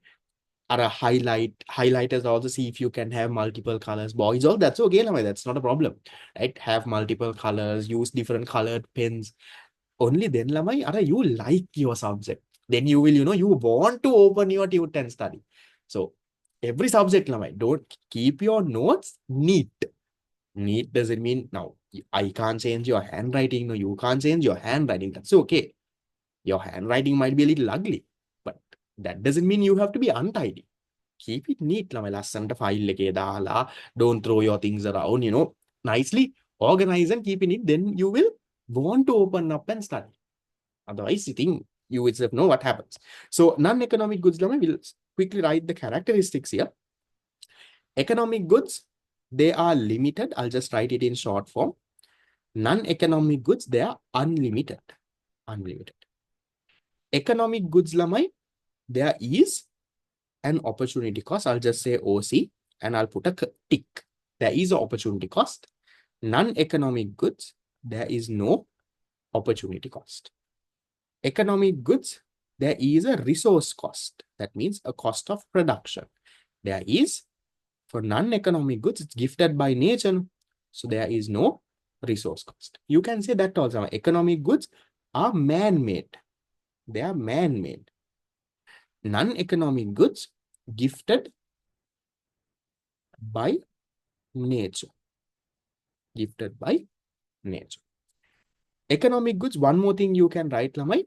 Or a highlighters also, see if you can have multiple colors. Boys, all that's okay, Lamai. That's not a problem, right? Have multiple colors, use different colored pens. Only then, Lamai, you like your subject. Then you will, you want to open your tute and study. So every subject, Lamai, don't keep your notes neat. Neat doesn't mean now I can't change your handwriting. No, you can't change your handwriting. That's okay. Your handwriting might be a little ugly, but that doesn't mean you have to be untidy. Keep it neat, lamai. Lassanta file එකේ දාලා, don't throw your things around, nicely organize and keep it neat. Then you will want to open up and study. Otherwise, you think you itself know what happens. So non-economic goods, lamai, will quickly write the characteristics here. Economic goods, they are limited. I'll just write it in short form. Non-economic goods, they are unlimited. Unlimited. Economic goods, lamai, there is an opportunity cost. I'll just say OC and I'll put a tick. There is an opportunity cost. Non-economic goods, there is no opportunity cost. Economic goods, there is a resource cost. That means a cost of production. There is, for non-economic goods, it's gifted by nature. So there is no resource cost. You can say that also. Economic goods are man-made. They are man-made. Non-economic goods gifted by nature. Gifted by nature. Economic goods, one more thing you can write, Lamai,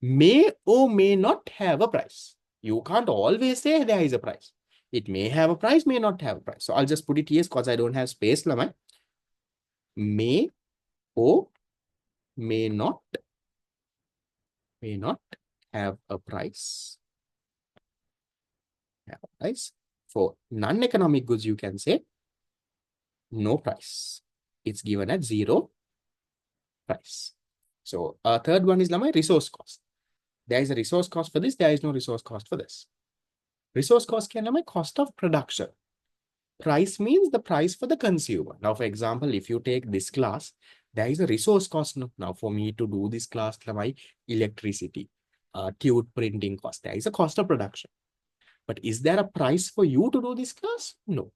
may or may not have a price. You can't always say there is a price. It may have a price, may not have a price. So I'll just put it here because I don't have space, Lamai. May or may not have a price. Have a price. For non-economic goods, you can say no price. It's given at 0 price. So third one is Lamai, resource cost. There is a resource cost for this. There is no resource cost for this. Resource cost can Lamai, cost of production. Price means the price for the consumer. Now, for example, if you take this class, there is a resource cost. Now, for me to do this class, Lamai, electricity, tube printing cost. There is a cost of production. But is there a price for you to do this class? No.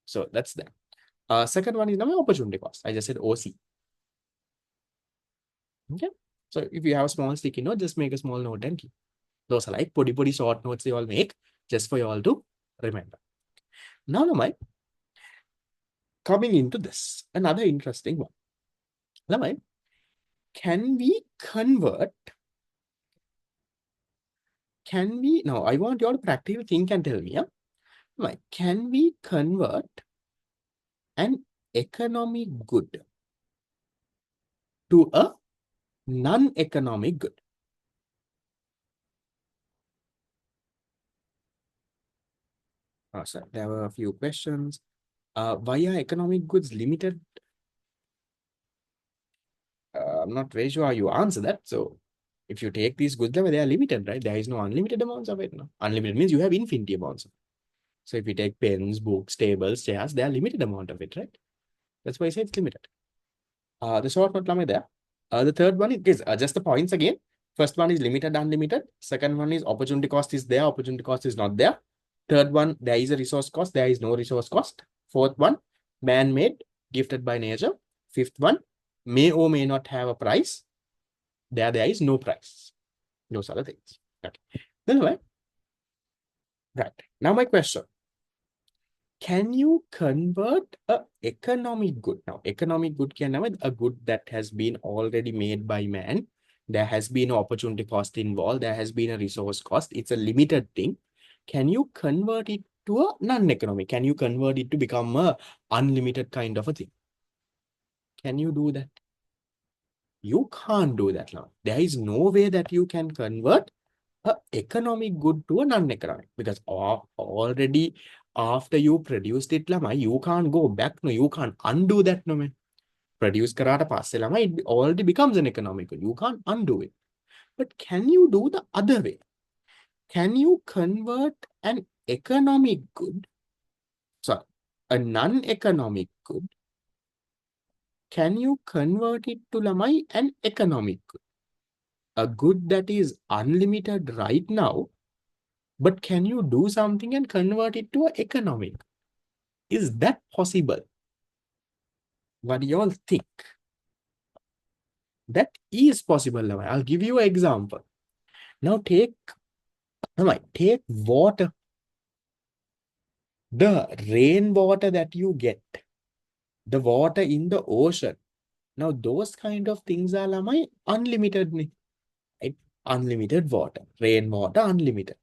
So that's that. Second one is Lamai, opportunity cost. I just said OC. Okay. So if you have a small sticky note, just make a small note and keep. Those are like podi short notes you all make just for you all to remember. Now, Lamai, coming into this, another interesting one. Lamai, can we convert? Now I want you all to practically think and tell me, yeah? Lamai, can we convert an economic good to a non-economic good? So there were a few questions. Why are economic goods limited? I'm not very sure how you answer that. So if you take these goods, they are limited, right? There is no unlimited amounts of it. No? Unlimited means you have infinity amounts. So if you take pens, books, tables, chairs, there are limited amount of it, right? That's why I say it's limited. The short note lamay there. The third one is just the points again. First one is limited, unlimited. Second one is opportunity cost is there, opportunity cost is not there. Third one, there is a resource cost, there is no resource cost. Fourth one, man-made, gifted by nature. Fifth one, may or may not have a price. There is no price. Those are the things. Okay. Then, right. Now my question. Can you convert a economic good? Now, economic good can have a good that has been already made by man. There has been an opportunity cost involved. There has been a resource cost. It's a limited thing. Can you convert it to a non-economic? Can you convert it to become a unlimited kind of a thing? Can you do that? You can't do that now. There is no way that you can convert a economic good to a non-economic because already after you produced it lama, you can't go back. No, you can't undo that. No, man. Produce karata passe lama, it already becomes an economic good. You can't undo it. But can you do the other way? Can you convert an economic good, sorry, a non-economic good? Can you convert it to lamai an economic good? A good that is unlimited right now, but can you do something and convert it to an economic? Is that possible? What do you all think? That is possible. I'll give you an example. Now take water. The rainwater that you get, the water in the ocean. Now those kind of things are unlimited. Right? Unlimited water, rainwater, unlimited.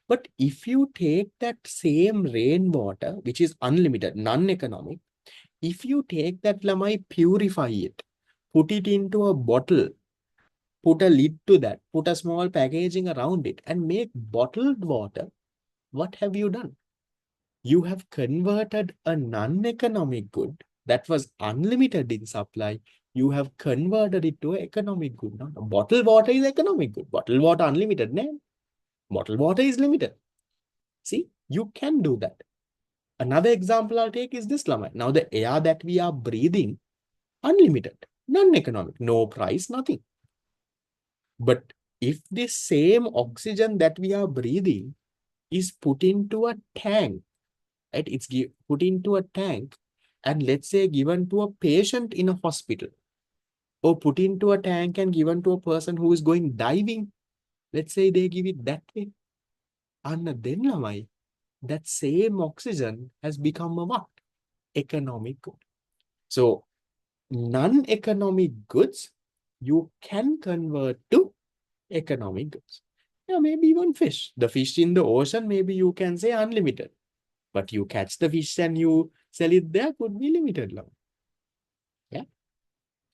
But if you take that same rainwater, which is unlimited, non-economic, if you take that lamai, purify it, put it into a bottle, put a lid to that, put a small packaging around it, and make bottled water, what have you done? You have converted a non-economic good that was unlimited in supply. You have converted it to an economic good. Now, bottled water is economic good. Bottled water unlimited, no? Bottled water is limited. See, you can do that. Another example I'll take is this, Lama. Now, the air that we are breathing, unlimited, non-economic, no price, nothing. But if this same oxygen that we are breathing is put into a tank, right? It's put into a tank and let's say given to a patient in a hospital or put into a tank and given to a person who is going diving. Let's say they give it that way. And then Lamai, that same oxygen has become a what? Economic good. So non-economic goods, you can convert to economic goods. Yeah, maybe even fish. The fish in the ocean, maybe you can say unlimited. But you catch the fish and you sell it there could be limited long. Yeah.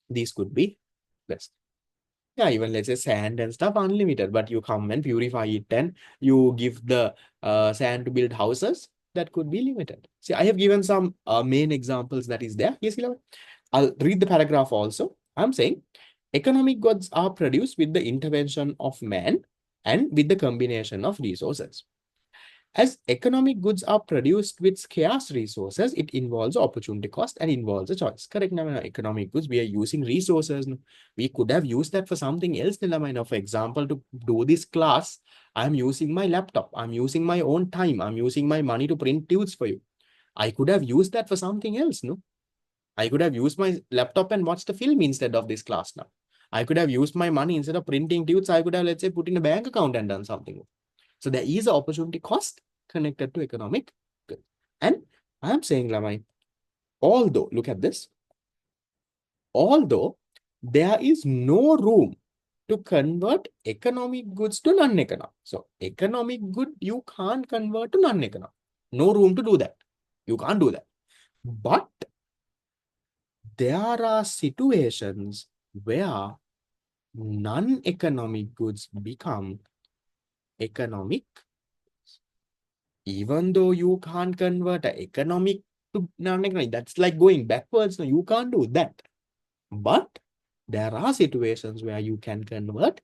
These could be less. Yeah, even let's say sand and stuff unlimited, but you come and purify it and you give the sand to build houses, that could be limited. See, I have given some main examples that is there. Yes, I'll read the paragraph also. I'm saying economic goods are produced with the intervention of man and with the combination of resources. As economic goods are produced with scarce resources, it involves opportunity cost and involves a choice. Correct? Now, economic goods, we are using resources. We could have used that for something else. For example, to do this class, I'm using my laptop. I'm using my own time. I'm using my money to print tubes for you. I could have used that for something else. No, I could have used my laptop and watched a film instead of this class now. I could have used my money instead of printing tubes. I could have, let's say, put in a bank account and done something. So there is an opportunity cost connected to economic good. And I'm saying, Lamai, although, look at this, although there is no room to convert economic goods to non-economic. So economic good, you can't convert to non-economic. No room to do that. You can't do that. But there are situations where non-economic goods become economic. even though you can't convert an economic to non-economic, that's like going backwards. No, you can't do that. But there are situations where you can convert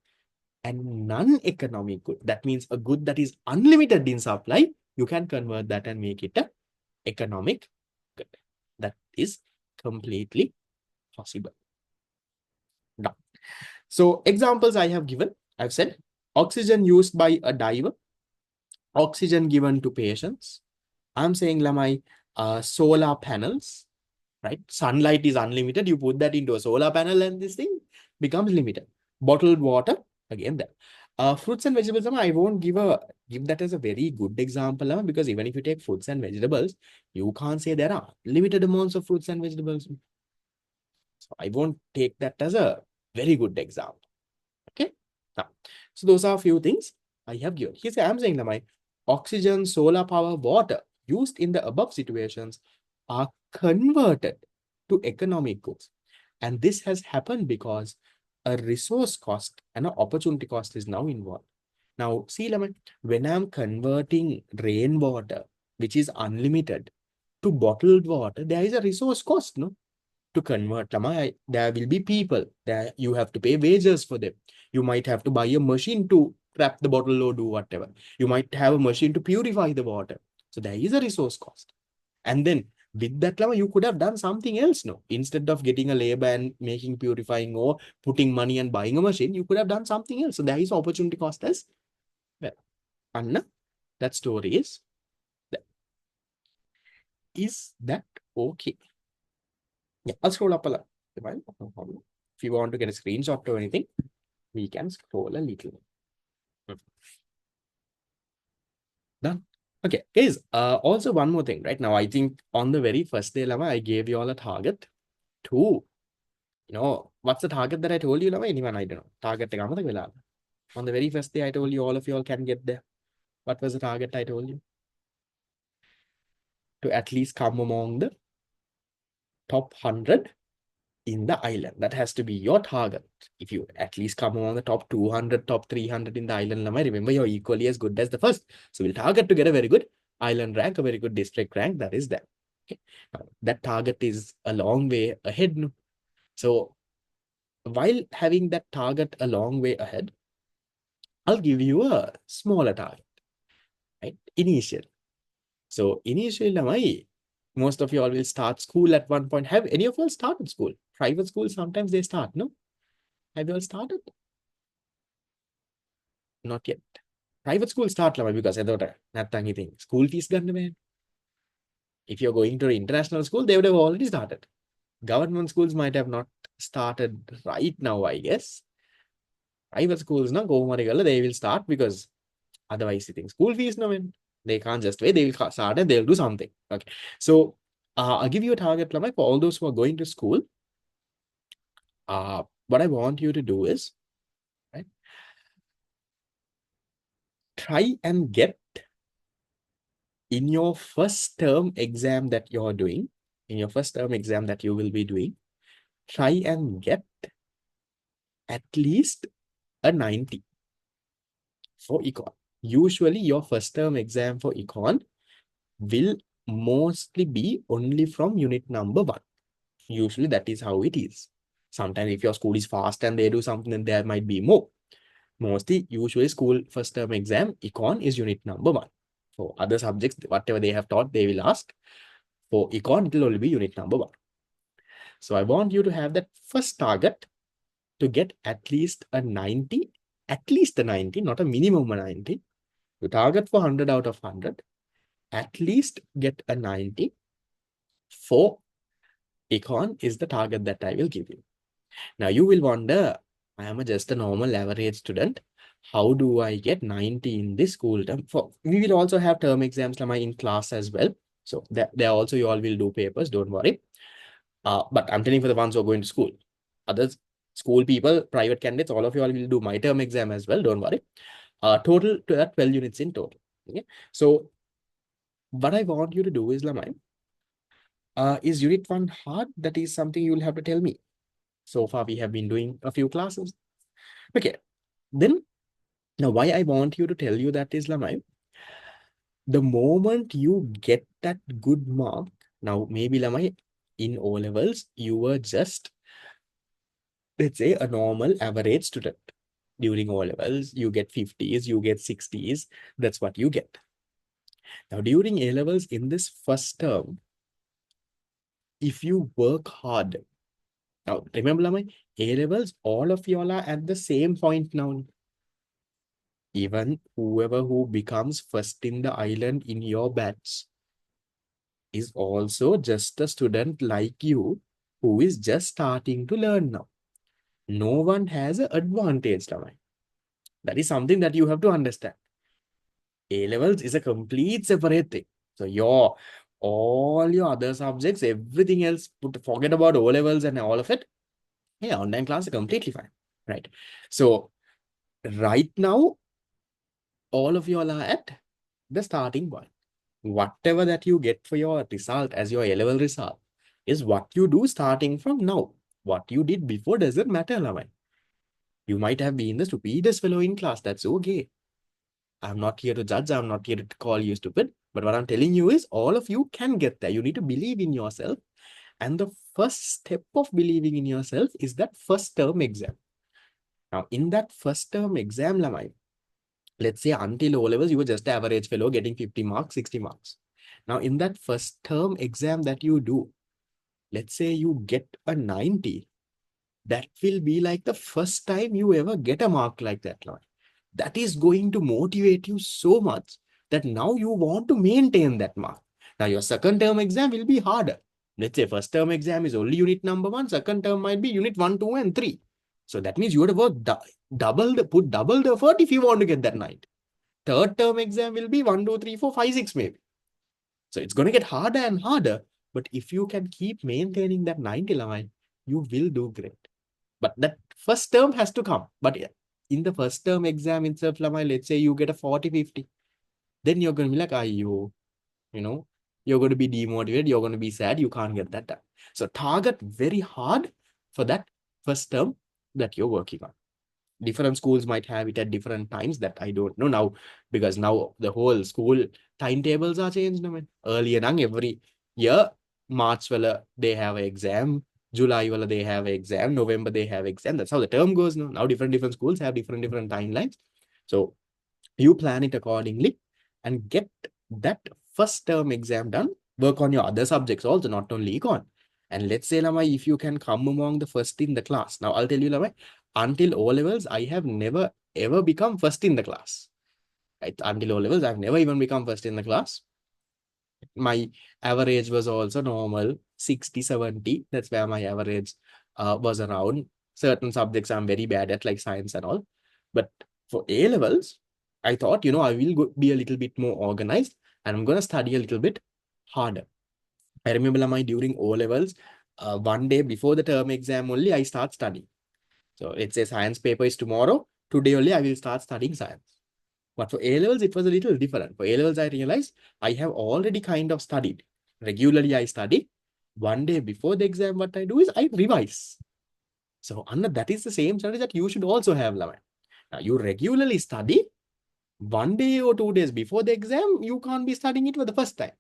a non-economic good. That means a good that is unlimited in supply, you can convert that and make it a economic good. That is completely possible. Now, so examples I have given, I've said oxygen used by a diver, oxygen given to patients. I'm saying Lamai, solar panels, right? Sunlight is unlimited. You put that into a solar panel and this thing becomes limited. Bottled water, again that. Fruits and vegetables, I won't give that as a very good example, because even if you take fruits and vegetables, you can't say there are limited amounts of fruits and vegetables. So I won't take that as a very good example. Okay. Now, so those are a few things I have given. Here I'm saying that my oxygen, solar power, water used in the above situations are converted to economic goods. And this has happened because a resource cost and an opportunity cost is now involved. Now, see, Lemon, when I'm converting rainwater, which is unlimited, to bottled water, there is a resource cost, no? To convert Lama, there will be people that you have to pay wages for them. You might have to buy a machine to trap the bottle or do whatever. You might have a machine to purify the water. So there is a resource cost. And then with that Lama, you could have done something else, no? Instead of getting a labor and making purifying or putting money and buying a machine, you could have done something else. So there is opportunity cost as well. And that story is that. Is that okay? Yeah, I'll scroll up a lot. No problem. If you want to get a screenshot or anything, we can scroll a little. Done. Okay, guys. Also one more thing, right? Now, I think on the very first day, Lama, I gave you all a target to, what's the target that I told you, Lama? Anyone, I don't know. Target on the very first day, I told you all of you all can get there. What was the target I told you? To at least come among the top 100 in the island. That has to be your target. If you at least come among the top 200, top 300 in the island, Lamai, remember you're equally as good as the first. So we'll target to get a very good island rank, a very good district rank. That is that. Okay. Now, that target is a long way ahead. No? So while having that target a long way ahead, I'll give you a smaller target, right? Initial. So initially, Lamai, most of you all will start school at one point. Have any of you all started school? Private school, sometimes they start, no? Have you all started? Not yet. Private school start ළමයි because එතකොට නැත්තම් ඉතින් school fees ගන්න බෑනේ. If you're going to an international school, they would have already started. Government schools might have not started right now, I guess. Private schools, no, they will start because otherwise, I think school fees, no, man, they can't just wait. They will start and they'll do something. Okay. So I'll give you a target, ළමයි, for all those who are going to school. What I want you to do is, right, try and get in your first term exam that you're doing, in your first term exam that you will be doing, try and get at least a 90 for econ. Usually your first term exam for econ will mostly be only from unit number 1. Usually that is how it is. Sometimes if your school is fast and they do something, then there might be more. Mostly, usually school first term exam, econ is unit number 1. For other subjects, whatever they have taught, they will ask. For econ, it will only be unit number 1. So I want you to have that first target to get at least a 90, not a minimum of 90. You target for 100 out of 100, at least get a 90 for econ is the target that I will give you. Now you will wonder, I am just a normal average student. How do I get 90 in this school term? We will also have term exams in class as well. So there also you all will do papers, don't worry. But I'm telling for the ones who are going to school. Others, school people, private candidates, all of you all will do my term exam as well, don't worry. Total to that 12 units in total. Okay. So what I want you to do is, Lamai, is unit 1 hard? That is something you will have to tell me. So far, we have been doing a few classes. Okay. Then, now why I want you to tell you that is, Lamai, The moment you get that good mark, now maybe Lamai, in O levels, you were just, let's say, a normal average student. During O levels, you get 50s, you get 60s. That's what you get. Now, during A levels, in this first term, if you work hard, now remember, Lamai, A levels, all of y'all are at the same point now. Even whoever who becomes first in the island in your batch is also just a student like you who is just starting to learn now. No one has an advantage, Lamai. That is something that you have to understand. A levels is a complete separate thing. So all your other subjects, everything else, forget about O levels and all of it. Yeah, online class are completely fine, right? So right now, all of you all are at the starting point. Whatever that you get for your result as your A-level result is what you do starting from now. What you did before doesn't matter, Laman. You might have been the stupidest fellow in class. That's okay. I'm not here to judge. I'm not here to call you stupid. But what I'm telling you is all of you can get there. You need to believe in yourself. And the first step of believing in yourself is that first term exam. Now, in that first term exam, Lamai, let's say until O levels, you were just average fellow getting 50 marks, 60 marks. Now, in that first term exam that you do, let's say you get a 90, that will be like the first time you ever get a mark like that, Lloyd. That is going to motivate you so much that now you want to maintain that mark. Now, your second term exam will be harder. Let's say first term exam is only unit number 1, second term might be unit 1, 2, and 3. So that means you would have worked put double the effort if you want to get that 90. Third term exam will be 1, 2, 3, 4, 5, 6 maybe. So it's going to get harder and harder. But if you can keep maintaining that 90 line, you will do great. But that first term has to come. But in the first term exam itself, Lamai, let's say you get a 40, 50. Then you're going to be like, you're going to be demotivated. You're going to be sad. You can't get that done. So target very hard for that first term that you're working on. Different schools might have it at different times that I don't know now, because now the whole school timetables are changed. I mean, earlier every year, March they have an exam, July they have an exam, November they have exam. That's how the term goes now. Now different schools have different timelines. So you plan it accordingly and get that first term exam done. Work on your other subjects also, not only econ. And let's say, Lamai, if you can come among the first in the class. Now, I'll tell you, Lamai, until O levels, I have never ever become first in the class. Right? Until O levels, I've never even become first in the class. My average was also normal, 60, 70. That's where my average was around. Certain subjects I'm very bad at, like science and all. But for A levels, I thought, I will be a little bit more organized and I'm going to study a little bit harder. I remember during O levels, one day before the term exam only, I start studying. So let's say science paper is tomorrow. Today only I will start studying science. But for A levels, it was a little different. For A levels, I realized I have already kind of studied. Regularly, I study. One day before the exam, what I do is I revise. So, Anna, that is the same strategy that you should also have, Laman. Now, you regularly study. One day or 2 days before the exam, you can't be studying it for the first time.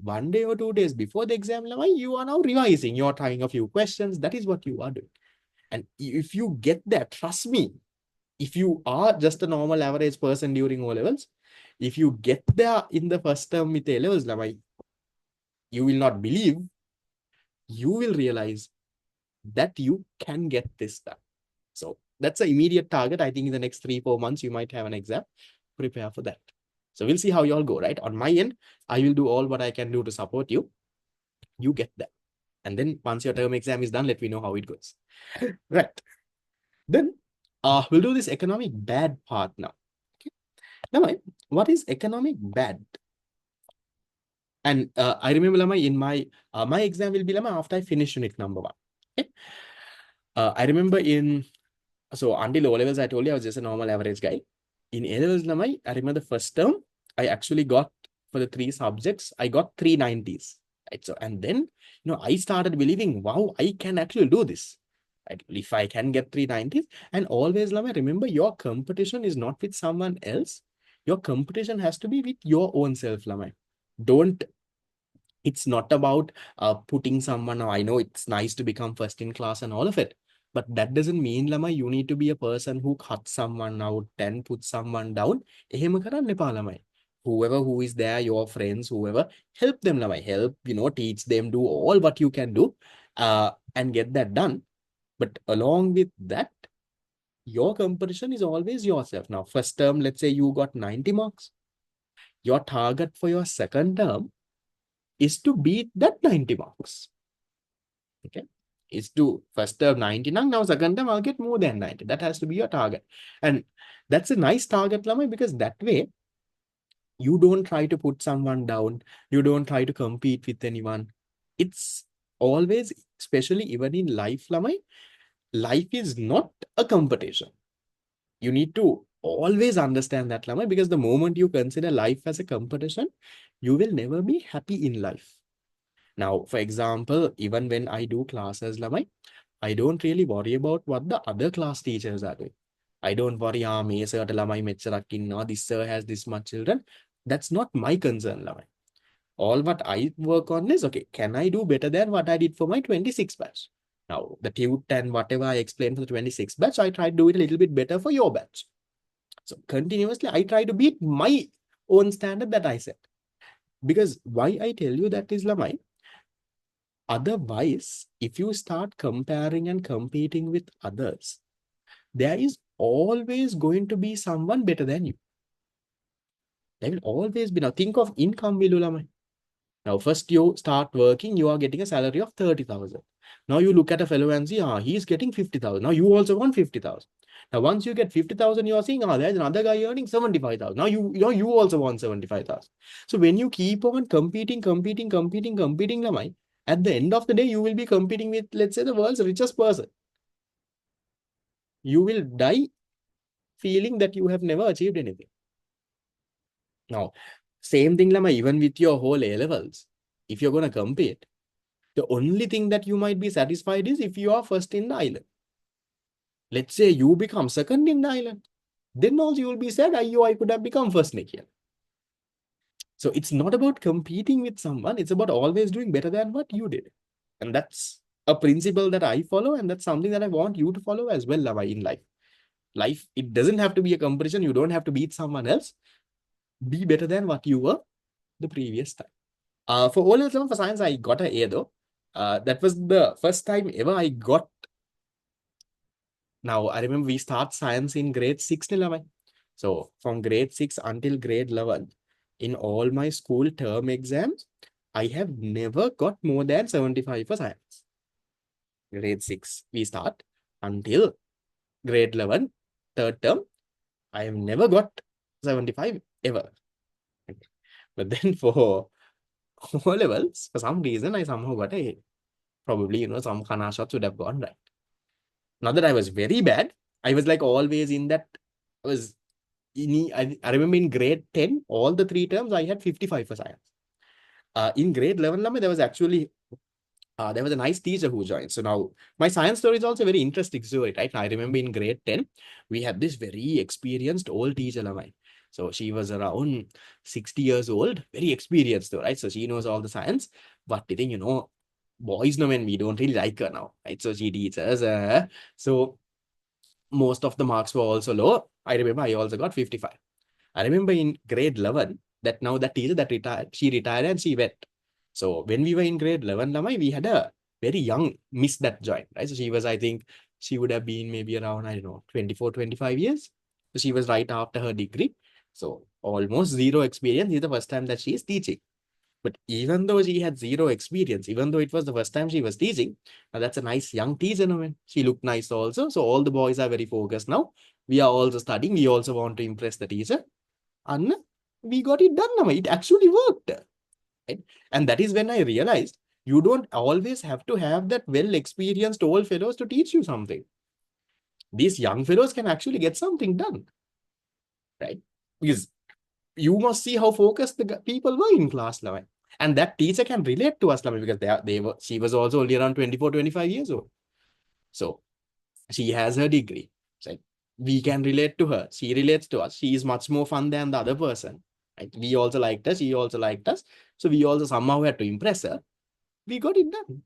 1 day or 2 days before the exam, Laman, you are now revising. You're trying a few questions. That is what you are doing. And if you get that, trust me, if you are just a normal average person during O levels, if you get there in the first term with A levels, you will not believe, you will realize that you can get this done. So that's an immediate target. I think in the next 3-4 months, you might have an exam. Prepare for that. So we'll see how you all go, right? On my end, I will do all what I can do to support you. You get that. And then once your term exam is done, let me know how it goes. Right. Then we'll do this economic bad part now. Okay. Now, what is economic bad? And I remember Lama, in my exam will be Lama after I finish unit number 1. Okay. I remember so until O levels, I told you I was just a normal average guy. In A levels, Lama, I remember the first term, I actually got, for the 3 subjects, I got 390s. Right? So, and then, I started believing, wow, I can actually do this. Right? If I can get 390s, and always, Lama, remember your competition is not with someone else. Your competition has to be with your own self, lamai. Don't It's not about putting someone. I know it's nice to become first in class and all of it, but that doesn't mean lama you need to be a person who cuts someone out and puts someone down. එහෙම කරන්න එපා ළමයි. Whoever who is there, your friends, whoever, help them ළමයි. Help, teach them, do all what you can do, and get that done. But along with that, your competition is always yourself. Now, first term, let's say you got 90 marks. Your target for your second term is to beat that 90 marks. Okay. Is to first term 99, now second term I'll get more than 90. That has to be your target. And that's a nice target, Lamai, because that way you don't try to put someone down. You don't try to compete with anyone. It's always, especially even in life, Lamai, life is not a competition. You need to always understand that, Lamai, because the moment you consider life as a competition, you will never be happy in life. Now, for example, even when I do classes, Lamai, I don't really worry about what the other class teachers are doing. I don't worry, මේ සර්ට ළමයි මෙච්චරක් ඉන්නවා, this sir has this much children. That's not my concern, ළමයි. All what I work on is, okay, can I do better than what I did for my 26 batch? Now, the tute and whatever I explained for the 26 batch, I try to do it a little bit better for your batch. So continuously, I try to beat my own standard that I set. Because why I tell you that is, ළමයි, otherwise, if you start comparing and competing with others, there is always going to be someone better than you. There will always be. Now, think of income, Vilulamai. Now, first you start working, you are getting a salary of 30,000. Now, you look at a fellow and see, he's getting 50,000. Now, you also want 50,000. Now, once you get 50,000, you are seeing, there's another guy earning 75,000. Now, you also want 75,000. So, when you keep on competing, Lamai, at the end of the day, you will be competing with, let's say, the world's richest person. You will die feeling that you have never achieved anything. Now, same thing, Lama, even with your whole A levels, if you're going to compete, the only thing that you might be satisfied is if you are first in the island. Let's say you become second in the island. Then also you will be sad, I could have become first next year. So it's not about competing with someone. It's about always doing better than what you did. And that's a principle that I follow. And that's something that I want you to follow as well, Lama, in life. Life, it doesn't have to be a competition. You don't have to beat someone else. Be better than what you were the previous time. For O-levels for science, I got an A though. That was the first time ever I got. Now, I remember we start science in grade 6. So from grade 6 until grade 11, in all my school term exams, I have never got more than 75 for science. Grade 6, we start until grade 11, third term, I have never got 75 ever. But then for O-levels, for some reason, I somehow got a A. Probably, some Khana shots would have gone right. Not that I was very bad. I was like always in that. I remember in grade 10, all the 3 terms, I had 55 for science. In grade 11, there was actually there was a nice teacher who joined. So now my science story is also a very interesting story, right? Now, I remember in grade 10, we had this very experienced old teacher, Lamai. So she was around 60 years old, very experienced though, right? So she knows all the science, but the thing, boys know when we don't really like her now, right? So she teaches us. So most of the marks were also low. I remember I also got 55. I remember in grade 11, that now that teacher that retired, she retired and she went. So when we were in grade 11, Lamai, we had a very young miss that joined, right? So she was, I think, she would have been maybe around, I don't know, 24, 25 years. So she was right after her degree. So almost zero experience. This is the first time that she is teaching. But even though she had zero experience, even though it was the first time she was teaching, now that's a nice young teacher. She looked nice also. So all the boys are very focused now. We are also studying. We also want to impress the teacher. And we got it done. It actually worked. Right? And that is when I realized you don't always have to have that well-experienced old fellows to teach you something. These young fellows can actually get something done. Right? Because you must see how focused the people were in class, Lavai. And that teacher can relate to us, Lavai, because she was also only around 24, 25 years old. So she has her degree. Right? We can relate to her. She relates to us. She is much more fun than the other person. Right? We also liked her. She also liked us. So we also somehow had to impress her. We got it done.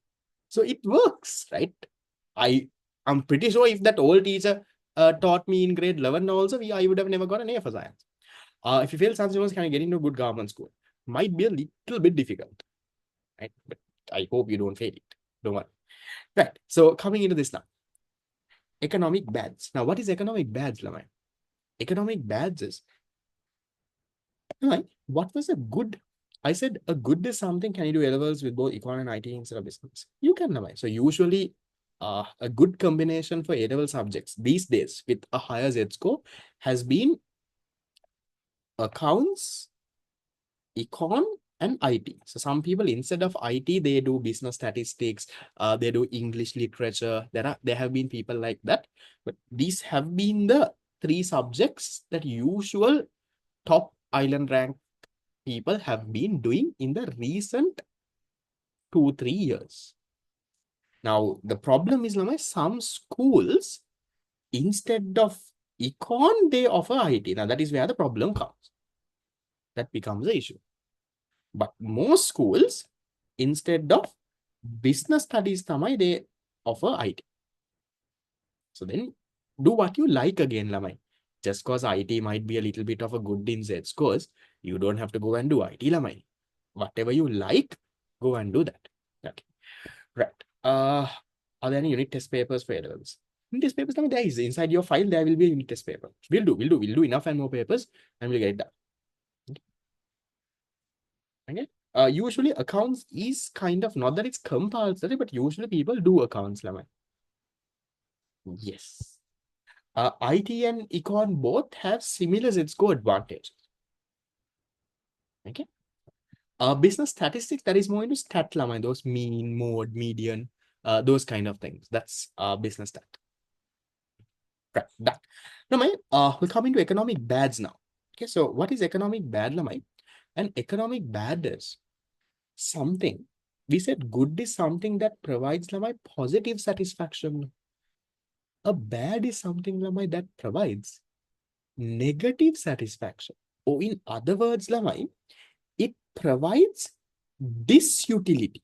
So it works, right? I'm pretty sure if that old teacher taught me in grade 11 also, I would have never got an A for science. If you fail science, you can get into a good government school. Might be a little bit difficult, right? But I hope you don't fail it. Don't worry. Right. So coming into this now, economic badge. Now, what is economic badge, Lamai? Economic badge is, Lamai, what was a good? I said a good is something. Can you do levels with both econ and IT instead of business? You can, Lamai. So usually, a good combination for A-level subjects these days with a higher Z score has been accounts, econ, and IT. So some people instead of IT, they do business statistics, they do English literature. There have been people like that, but these have been the three subjects that usual top island rank people have been doing in the recent 2-3 years. Now the problem is, Lamai, some schools instead of econ they offer IT. Now that is where the problem comes. That becomes the issue. But most schools, instead of business studies, they offer IT. So then do what you like again, Lamai. Just because IT might be a little bit of a good in Z scores, you don't have to go and do IT, Lamai. Whatever you like, go and do that. Okay. Right. Are there any unit test papers for A-levels? Unit test papers, Lamai, there is. Inside your file, there will be a unit test paper. We'll do enough and more papers and we'll get it done. Okay. Usually accounts is kind of not that it's compulsory, but usually people do accounts, Lamai. Yes. IT and econ both have similar Z-score advantages. Okay. Business statistics, that is more into stat, Lamai, those mean, mode, median, those kind of things. That's business stat. Right. That. Lamai, we'll come into economic bads now. Okay. So what is economic bad, Lamai? An economic bad is something. We said good is something that provides, Lamai, positive satisfaction. A bad is something, Lamai, that provides negative satisfaction. Or in other words, Lamai, it provides disutility.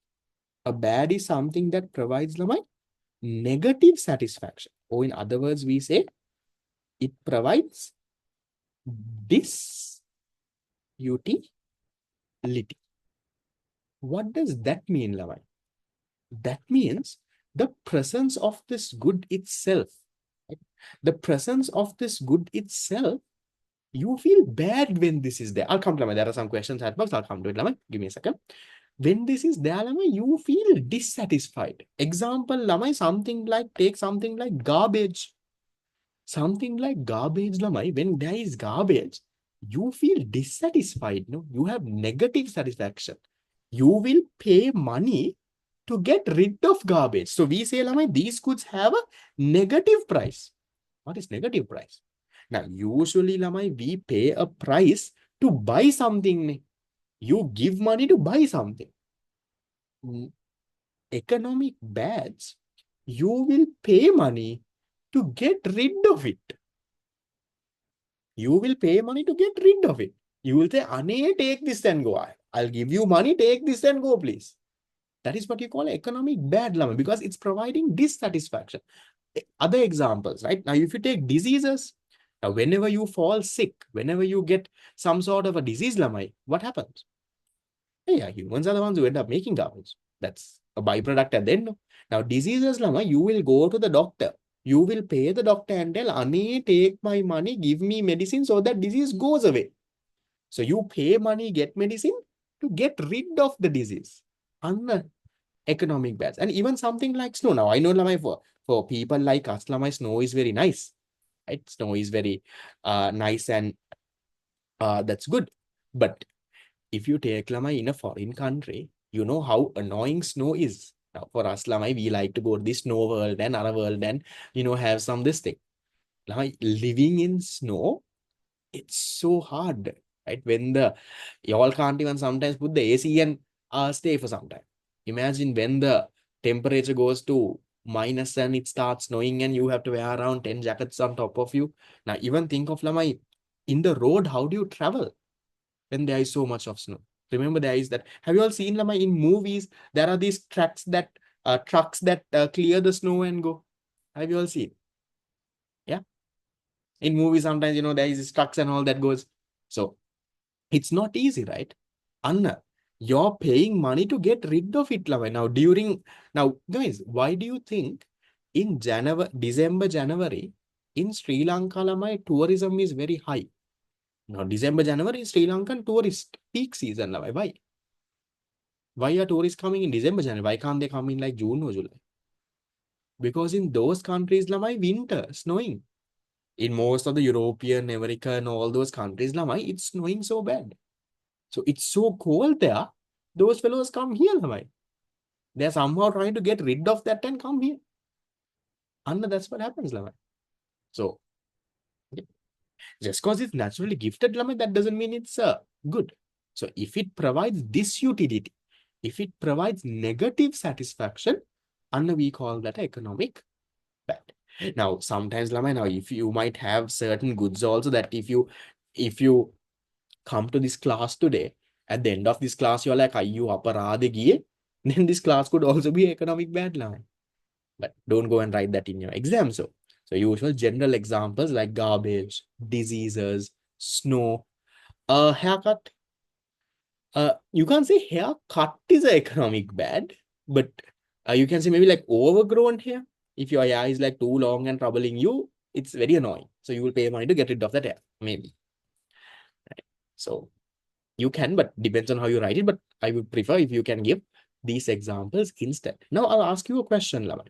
A bad is something that provides, Lamai, negative satisfaction. Or in other words, we say it provides disutility. What does that mean, Lamai? That means the presence of this good itself. Right? The presence of this good itself, you feel bad when this is there. I'll come to Lamai. There are some questions at first. I'll come to it, Lamai. Give me a second. When this is there, Lamai, you feel dissatisfied. Example, Lamai, take something like garbage. Something like garbage, Lamai, when there is garbage, you feel dissatisfied. No? You have negative satisfaction. You will pay money to get rid of garbage. So we say, Lamai, these goods have a negative price. What is negative price? Now, usually, Lamai, we pay a price to buy something. You give money to buy something. Economic bads, you will pay money to get rid of it. You will pay money to get rid of it. You will say, Ane, take this and go. I'll give you money, take this and go, please. That is what you call economic bad, Lamai, because it's providing dissatisfaction. Other examples, right? Now, if you take diseases, now whenever you fall sick, whenever you get some sort of a disease, Lamai, what happens? Yeah, humans are the ones who end up making garbage. That's a byproduct at the end. Now, diseases, Lamai, you will go to the doctor. You will pay the doctor and tell, Ane, take my money, give me medicine so that disease goes away. So you pay money, get medicine to get rid of the disease. Economic bads. And even something like snow. Now, I know, Lamai, for people like us, Lamai, snow is very nice. Right? Snow is very nice and that's good. But if you take, Lamai, in a foreign country, you know how annoying snow is. Now, for us, Lamai, we like to go to the snow world and other world and, have some this thing. Lamai, living in snow, it's so hard, right? When y'all can't even sometimes put the AC and stay for some time. Imagine when the temperature goes to minus and it starts snowing and you have to wear around 10 jackets on top of you. Now, even think of Lamai, in the road, how do you travel when there is so much of snow? Remember, there is that. Have you all seen Lamai in movies? There are these trucks that clear the snow and go. Have you all seen? Yeah. In movies, sometimes, there is trucks and all that goes. So it's not easy, right? Anna, you're paying money to get rid of it, Lavai. Now, guys, why do you think in December, January, in Sri Lanka, Lamai, tourism is very high? Now, December, January, Sri Lankan tourist peak season, Lavai. Why? Why are tourists coming in December, January? Why can't they come in like June or July? Because in those countries, Lamai, winter, snowing. In most of the European, American, all those countries, Lamai, it's snowing so bad. So it's so cold there. Those fellows come here, Lamai. They're somehow trying to get rid of that and come here. And that's what happens, Lamai. So just because it's naturally gifted, Lamai, that doesn't mean it's good. So if it provides this utility, if it provides negative satisfaction, and we call that economic bad. Now, sometimes, Lamai, now if you might have certain goods also that if you come to this class today, at the end of this class, you're like, you aparade giye? Then this class could also be economic bad line. But don't go and write that in your exam. So usual general examples like garbage, diseases, snow, haircut. You can't say haircut is economic bad, but you can say maybe like overgrown hair. If your hair is like too long and troubling you, it's very annoying. So you will pay money to get rid of that hair, maybe. Right? So you can, but depends on how you write it. But I would prefer if you can give these examples instead. Now I'll ask you a question, Laman.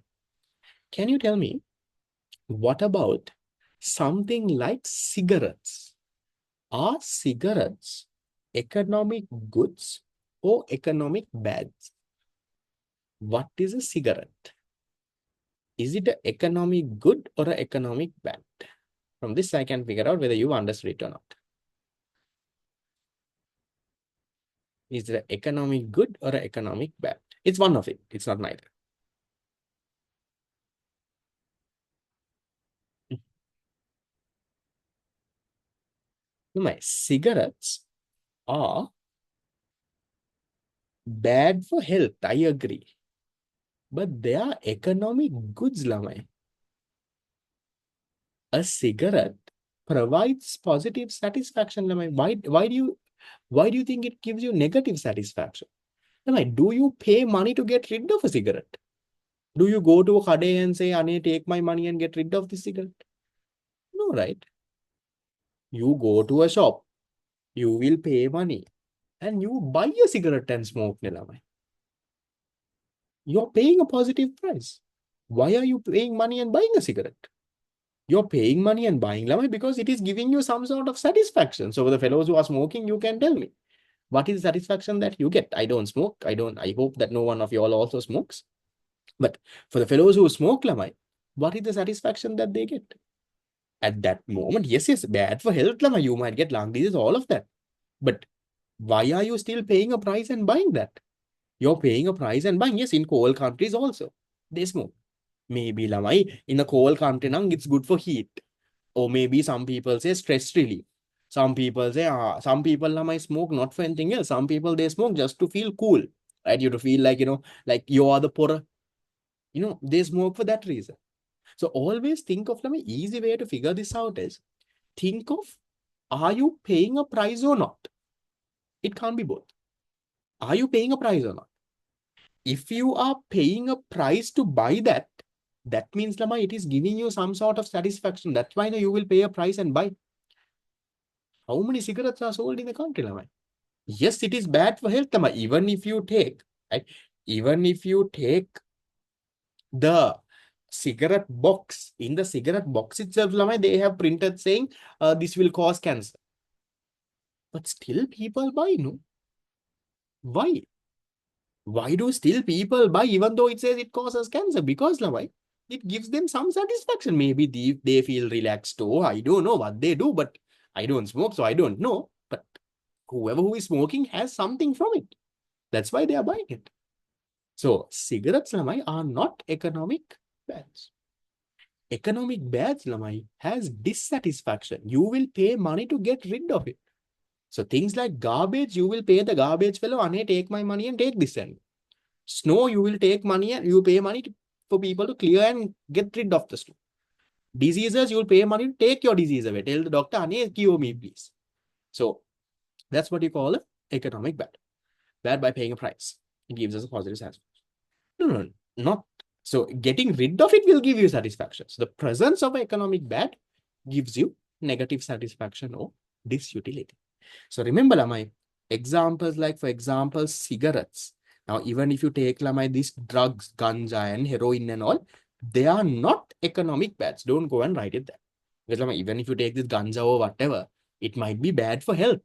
Can you tell me, what about something like cigarettes? Are cigarettes economic goods or economic bads? What is a cigarette? Is it an economic good or an economic bad? From this, I can figure out whether you understood it or not. Is it an economic good or an economic bad? It's one of it. It's not neither. My cigarettes are bad for health. I agree. But they are economic goods, Lamai. A cigarette provides positive satisfaction, Lamai. Why do you think it gives you negative satisfaction? Lamai, do you pay money to get rid of a cigarette? Do you go to a kade and say, Ane, take my money and get rid of the cigarette? No, right? You go to a shop, you will pay money, and you buy a cigarette and smoke, Lamai. You're paying a positive price. Why are you paying money and buying a cigarette? You're paying money and buying Lamai because it is giving you some sort of satisfaction. So for the fellows who are smoking, you can tell me, what is the satisfaction that you get? I don't smoke. I hope that no one of you all also smokes. But for the fellows who smoke Lamai, what is the satisfaction that they get? At that moment, yes, bad for health, Lamai. You might get lung disease, all of that. But why are you still paying a price and buying that? You're paying a price and buying. Yes, in cold countries also, they smoke. Maybe Lamai, in a cold country, it's good for heat. Or maybe some people say stress relief. Some people say, some people Lamai smoke not for anything else. Some people, they smoke just to feel cool. Right? You to feel like, like you are the poorer. They smoke for that reason. So always think of Lamai, easy way to figure this out is, think of, are you paying a price or not? It can't be both. Are you paying a price or not? If you are paying a price to buy that, that means, Lama, it is giving you some sort of satisfaction. That's why you will pay a price and buy. How many cigarettes are sold in the country, Lama? Yes, it is bad for health, Lama. Even if you take, right? Even if you take the cigarette box, in the cigarette box itself, Lama, they have printed saying this will cause cancer. But still people buy, no? Why? Why do still people buy even though it says it causes cancer? Because why? It gives them some satisfaction. Maybe they feel relaxed. Oh, I don't know what they do, but I don't smoke, so I don't know. But whoever who is smoking has something from it. That's why they are buying it. So cigarettes are not economic bads. Economic bads, lamai, has dissatisfaction. You will pay money to get rid of it. So things like garbage, you will pay the garbage fellow, Ane, take my money and take this and snow, you will take money and you pay money for people to clear and get rid of the snow. Diseases, you will pay money to take your disease away. Tell the doctor, Ane, cure me, please. So that's what you call an economic bad. Bad by paying a price. It gives us a positive satisfaction. No, not. So getting rid of it will give you satisfaction. So the presence of economic bad gives you negative satisfaction or disutility. So remember, Lamai, examples like, for example, cigarettes. Now, even if you take, Lamai, these drugs, ganja and heroin and all, they are not economic bads. Don't go and write it there. Because, Lamai, even if you take this ganja or whatever, it might be bad for health.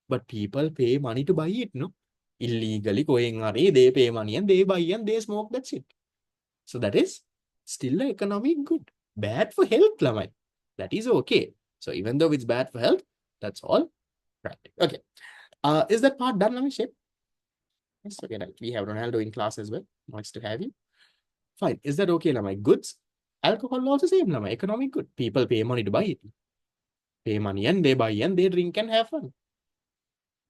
But people pay money to buy it, no? Illegally going on, they pay money and they buy and they smoke, that's it. So that is still an economic good. Bad for health, Lamai. That is okay. So even though it's bad for health, that's all right. Okay. Is that part done, Lamai? Shape? Yes, okay, right. We have Ronaldo in class as well. Nice to have you. Fine. Is that okay, Lamai? Goods. Alcohol also same, Lamai. Economic good. People pay money to buy it. Pay money and they buy and they drink and have fun.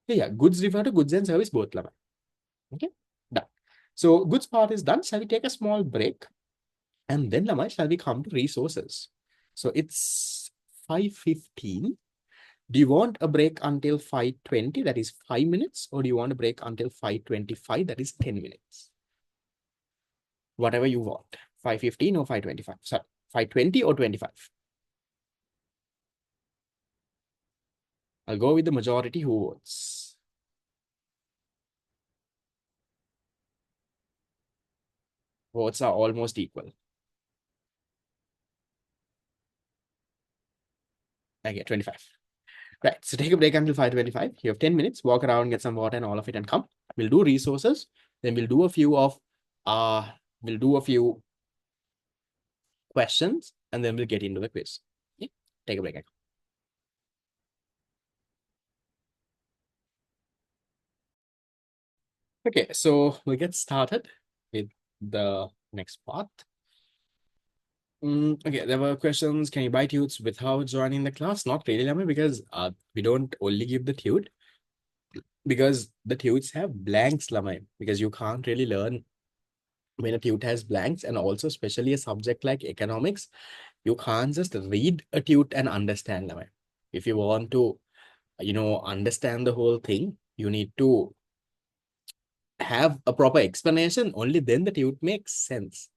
Yeah, goods refer to goods and service both, Lamai. Okay, done. So goods part is done. Shall we take a small break? And then, Lamai, shall we come to resources? So it's 5:15. Do you want a break until 5:20, that is 5 minutes, or do you want a break until 5:25, that is 10 minutes? Whatever you want, 5:15 or 5:25, sorry, 5:20 or 25. I'll go with the majority who votes. Votes are almost equal. Okay, 25. Right, so take a break until 5:25. You have 10 minutes, walk around, get some water and all of it and come. We'll do resources. Then we'll do a few questions and then we'll get into the quiz. Okay, take a break. Okay, so we'll get started with the next part. Okay, there were questions. Can you buy tudes without joining the class? Not really, Lama, because we don't only give the tude because the tudes have blanks, Lama, because you can't really learn when a tude has blanks, and also especially a subject like economics, you can't just read a tude and understand, Lama. If you want to, understand the whole thing, you need to have a proper explanation. Only then the tude makes sense.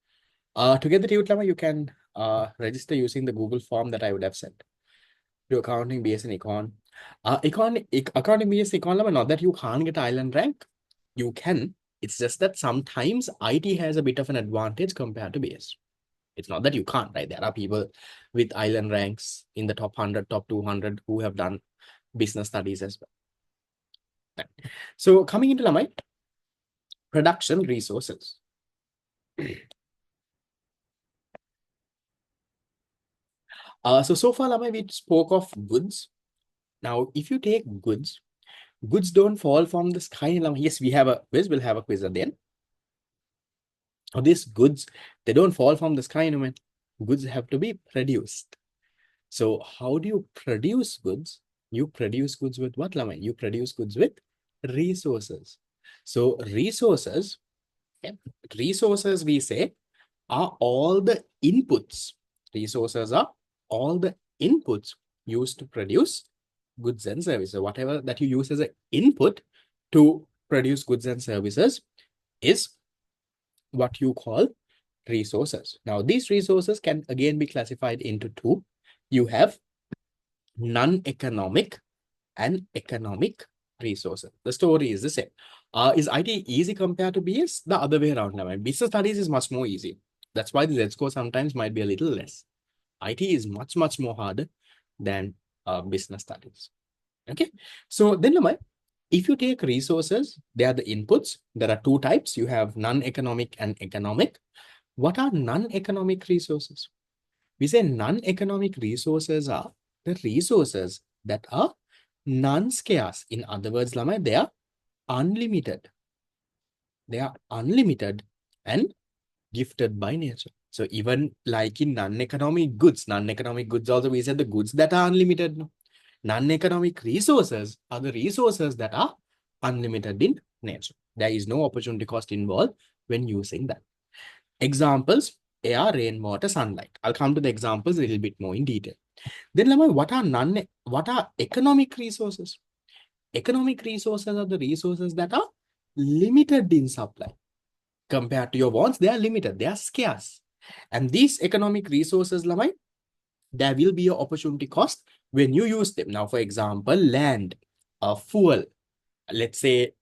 To get the tude, Lama, you can register using the Google form that I would have sent. Do accounting, BS and econ. Accounting, BS, econ, Lama, not that you can't get island rank. You can. It's just that sometimes IT has a bit of an advantage compared to BS. It's not that you can't, right? There are people with island ranks in the top 100, top 200 who have done business studies as well. Right. So coming into Lama, production resources. So far, Lama, we spoke of goods. Now, if you take goods, goods don't fall from the sky. Lama. Yes, we have a quiz. We'll have a quiz at the end. Now, these goods, they don't fall from the sky. Man. Goods have to be produced. So how do you produce goods? You produce goods with what, Lama? You produce goods with resources. So resources, resources we say are all the inputs. Resources are all the inputs used to produce goods and services. So whatever that you use as an input to produce goods and services is what you call resources. Now, these resources can again be classified into two. You have non-economic and economic resources. The story is the same. Is IT easy compared to BS? The other way around now. Business studies is much more easy. That's why the Z score sometimes might be a little less. IT is much, much more harder than business studies. Okay. So then, if you take resources, they are the inputs. There are two types. You have non-economic and economic. What are non-economic resources? We say non-economic resources are the resources that are non-scarce. In other words, Lama, they are unlimited. They are unlimited and gifted by nature. So even like in non-economic goods also we said the goods that are unlimited. No? Non-economic resources are the resources that are unlimited in nature. There is no opportunity cost involved when using that. Examples, air, rainwater, sunlight. I'll come to the examples a little bit more in detail. Then, Lamai, what are economic resources? Economic resources are the resources that are limited in supply. Compared to your wants, they are limited, they are scarce. And these economic resources, Lamai, there will be an opportunity cost when you use them. Now, for example, land, fuel, let's say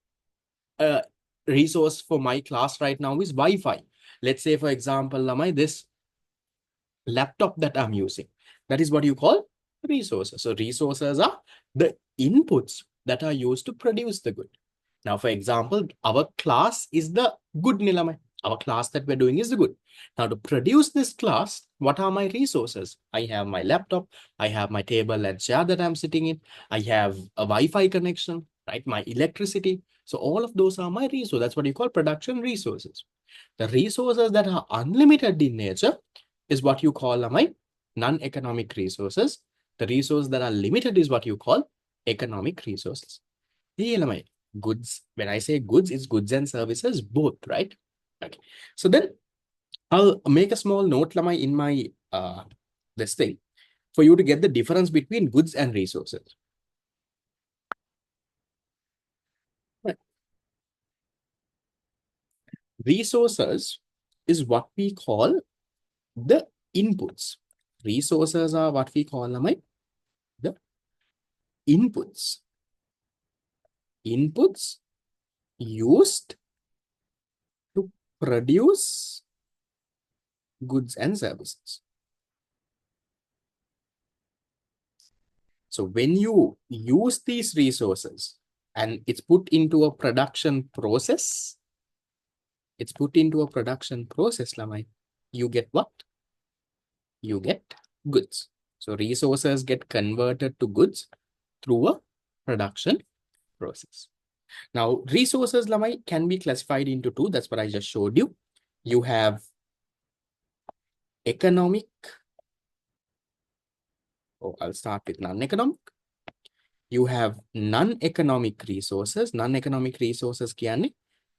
a resource for my class right now is Wi-Fi. Let's say, for example, Lamai, this laptop that I'm using, that is what you call resources. So resources are the inputs that are used to produce the good. Now, for example, our class is the good Nilamai. Our class that we're doing is the good. Now, to produce this class, what are my resources? I have my laptop, I have my table and chair that I'm sitting in, I have a Wi-Fi connection, right? My electricity. So all of those are my resources. That's what you call production resources. The resources that are unlimited in nature is what you call my non-economic resources. The resources that are limited is what you call economic resources. Goods, when I say goods, it's goods and services, both, right? Okay. So then I'll make a small note Lamai, in my this thing for you to get the difference between goods and resources. Right. Resources is what we call the inputs. Resources are what we call Lamai, the inputs. Inputs used to produce goods and services. So when you use these resources and it's put into a production process, Lamai, you get what? You get goods. So resources get converted to goods through a production process. Now, resources, Lamai, can be classified into two. That's what I just showed you. You have economic. I'll start with non-economic. You have non-economic resources. Non-economic resources can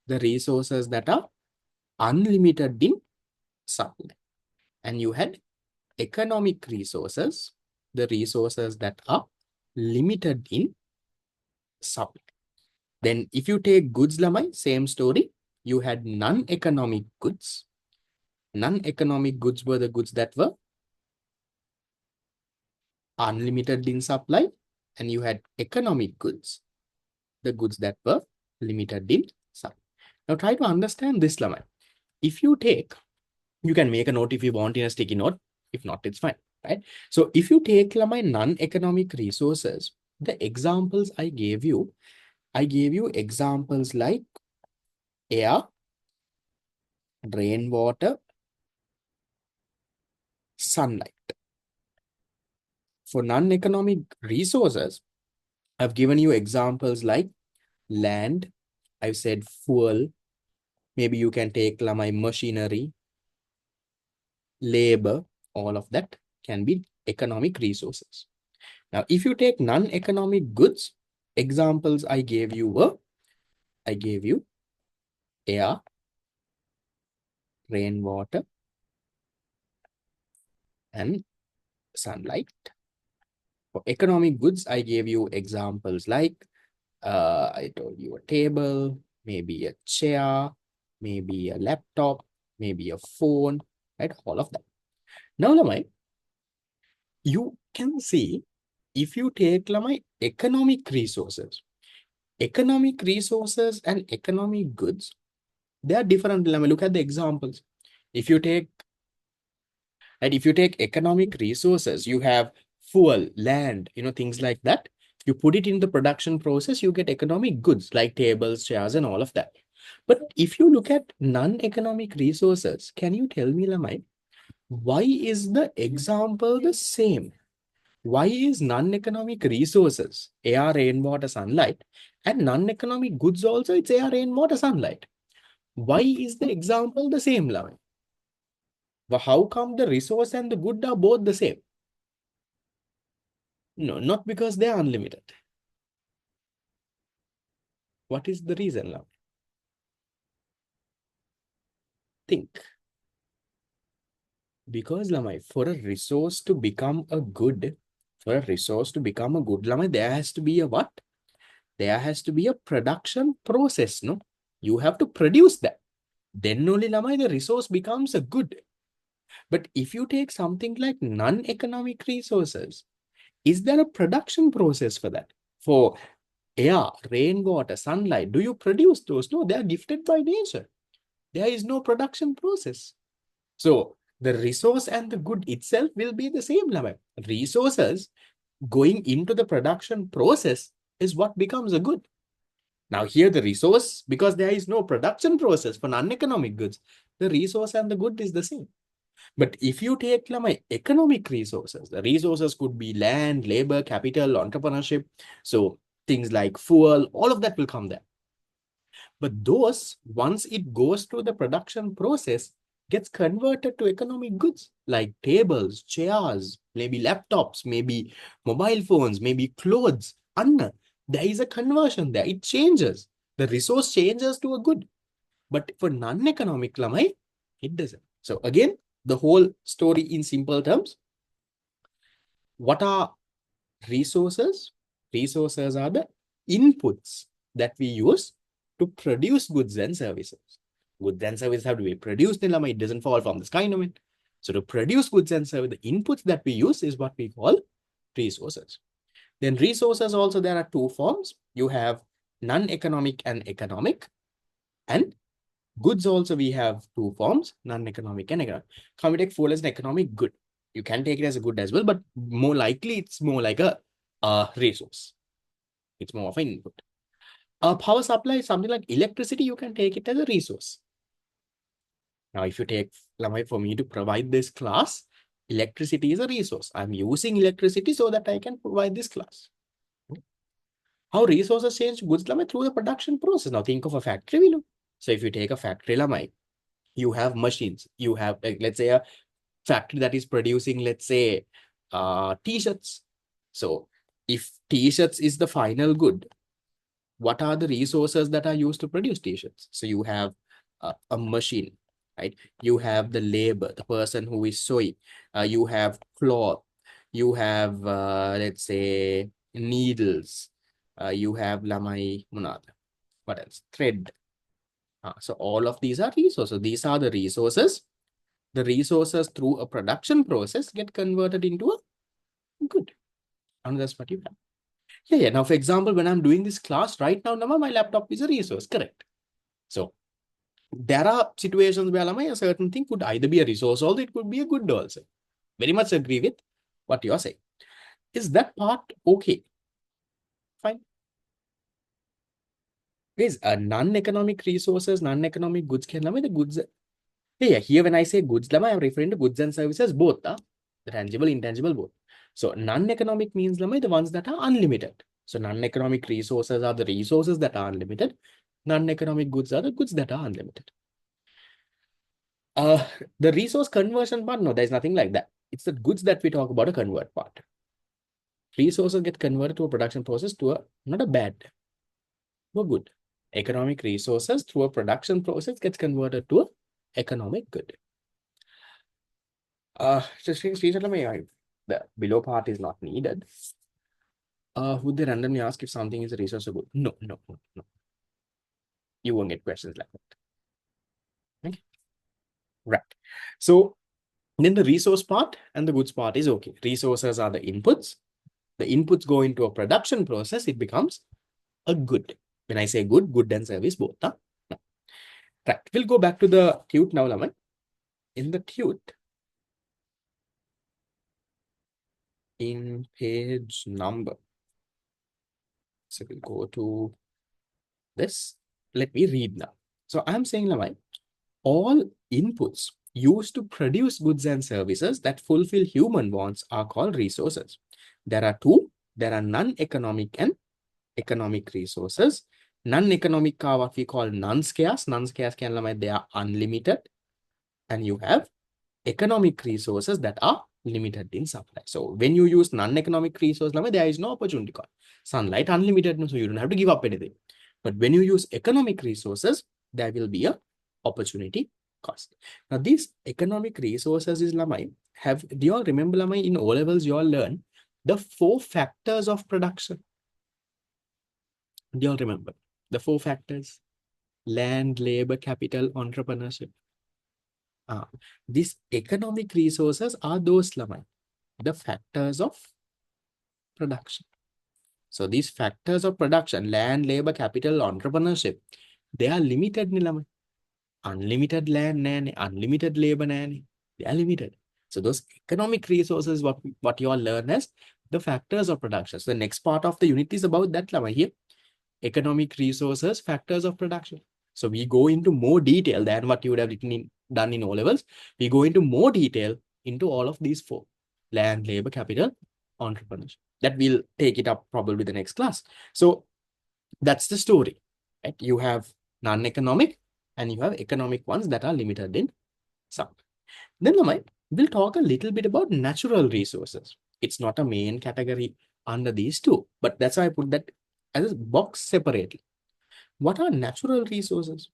the resources that are unlimited in supply. And you had economic resources, the resources that are limited in supply. Then if you take goods, Lamai, same story. You had non-economic goods. Non-economic goods were the goods that were unlimited in supply. And you had economic goods, the goods that were limited in supply. Now try to understand this, Lamai. If you take, you can make a note if you want in a sticky note. If not, it's fine, right? So if you take Lamai non-economic resources, the examples I gave you examples like air, rainwater, sunlight. For non-economic resources, I've given you examples like land, I've said fuel, maybe you can take Lamai machinery, labor, all of that can be economic resources. Now, if you take non-economic goods, examples I gave you were, air, rainwater, and sunlight. For economic goods, I gave you examples like, I told you a table, maybe a chair, maybe a laptop, maybe a phone, right? All of that. Now, Lamai, you can see if you take Lamai economic resources and economic goods, they are different. Lamai, look at the examples. If you take economic resources, you have fuel, land, things like that. You put it in the production process, you get economic goods like tables, chairs, and all of that. But if you look at non-economic resources, can you tell me, Lamai, why is the example the same? Why is non-economic resources, air, rainwater, sunlight, and non-economic goods also, it's air, rainwater, sunlight? Why is the example the same, Lamai? Why is the example the same, Lamai? But how come the resource and the good are both the same? No, not because they are unlimited. What is the reason now? Think. Because Lamai, for a resource to become a good, Lamai, there has to be a what? There has to be a production process, no? You have to produce that. Then only Lamai, the resource becomes a good. But if you take something like non-economic resources, is there a production process for that? For air, rainwater, sunlight, do you produce those? No, they are gifted by nature. There is no production process. So the resource and the good itself will be the same level. Resources going into the production process is what becomes a good. Now here the resource, because there is no production process for non-economic goods, the resource and the good is the same. But if you take my economic resources, the resources could be land, labor, capital, entrepreneurship. So things like fuel, all of that will come there. But those, once it goes through the production process, gets converted to economic goods like tables, chairs, maybe laptops, maybe mobile phones, maybe clothes. Anna, there is a conversion there. It changes. The resource changes to a good. But for non-economic lamai, it doesn't. So again, the whole story in simple terms. What are resources? Resources are the inputs that we use to produce goods and services. Goods and services have to be produced in Lama. It doesn't fall from the sky, no man. So to produce goods and services, the inputs that we use is what we call resources. Then resources also, there are two forms. You have non-economic and economic. And goods also, we have two forms, non-economic and economic. Can we take fuel as an economic good? You can take it as a good as well, but more likely, it's more like a resource. It's more of an input. A power supply is something like electricity. You can take it as a resource. Now, if you take, for me to provide this class, electricity is a resource. I'm using electricity so that I can provide this class. How resources change goods through the production process. Now, think of a factory. We know. So, if you take a factory, you have machines. You have, let's say, a factory that is producing, let's say, t-shirts. So, if t-shirts is the final good, what are the resources that are used to produce t-shirts? So you have a machine, right? You have the labor, the person who is sewing. You have cloth. You have, let's say, needles. You have lamai munada. What else? Thread. So all of these are resources. These are the resources. The resources through a production process get converted into a good. And that's what you have. Yeah. Now, for example, when I'm doing this class right now, my laptop is a resource, correct? So there are situations where a certain thing could either be a resource or it could be a good also. Very much agree with what you're saying. Is that part okay? Fine. Is non-economic resources, non-economic goods can the goods. Yeah, here when I say goods, I'm referring to goods and services both. The tangible, intangible, both. So non-economic means the ones that are unlimited. So non-economic resources are the resources that are unlimited. Non-economic goods are the goods that are unlimited. The resource conversion part, no, there's nothing like that. It's the goods that we talk about a convert part. Resources get converted to a production process to a, not a bad, no good. Economic resources through a production process gets converted to a economic good. Just the below part is not needed. Would they randomly ask if something is a resource or good? No. You won't get questions like that. Okay. Right. So then the resource part and the goods part is okay. Resources are the inputs. The inputs go into a production process. It becomes a good. When I say good, good and service both. Huh? No. Right. We'll go back to the tute now, Laman. In the tute, in page number. So we'll go to this. Let me read now. So I'm saying, Lamai, all inputs used to produce goods and services that fulfill human wants are called resources. There are two. There are non-economic and economic resources. Non-economic are what we call non-scarce. Non-scarce can, Lamai, they are unlimited. And you have economic resources that are limited in supply. So when you use non-economic resource, there is no opportunity cost. Sunlight unlimited, so you don't have to give up anything. But when you use economic resources, there will be a opportunity cost. Now, these economic resources is Lamai. Do you all remember Lamai in O levels you all learn the 4 factors of production? Do you all remember the 4 factors? Land, labor, capital, entrepreneurship. These economic resources are those Lamai, the factors of production. So these factors of production, land, labor, capital, entrepreneurship, they are limited Nilamai. Unlimited land, unlimited labor, they are limited. So those economic resources, what you all learn as the factors of production. So the next part of the unit is about that Lamai here. Economic resources, factors of production. So we go into more detail than what you would have done in O levels. We go into more detail into all of these 4: land, labor, capital, entrepreneurship. That we'll take it up probably the next class. So that's the story. Right? You have non-economic and you have economic ones that are limited in some. Then we'll talk a little bit about natural resources. It's not a main category under these 2, but that's why I put that as a box separately. What are natural resources?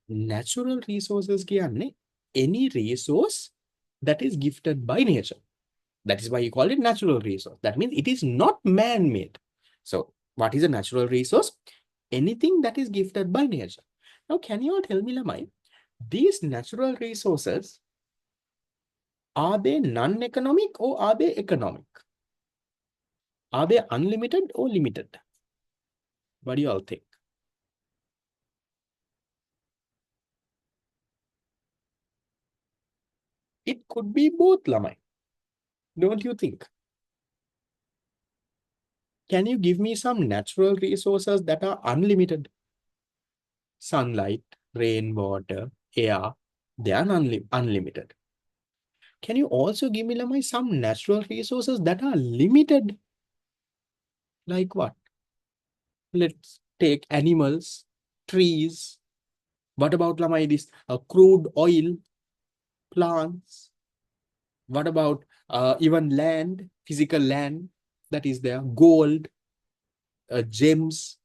Natural resources කියන්නේ any resource that is gifted by nature. That is why you call it natural resource. That means it is not man-made. So what is a natural resource? Anything that is gifted by nature. Now, can you all tell me, Lamai, these natural resources, are they non-economic or are they economic? Are they unlimited or limited? What do you all think? It could be both, Lamai. Don't you think? Can you give me some natural resources that are unlimited? Sunlight, rainwater, air, they are unlimited. Can you also give me Lamai, some natural resources that are limited? Like what? Let's take animals, trees. What about Lamai, this crude oil, plants? What about even land, physical land that is there, gold, gems?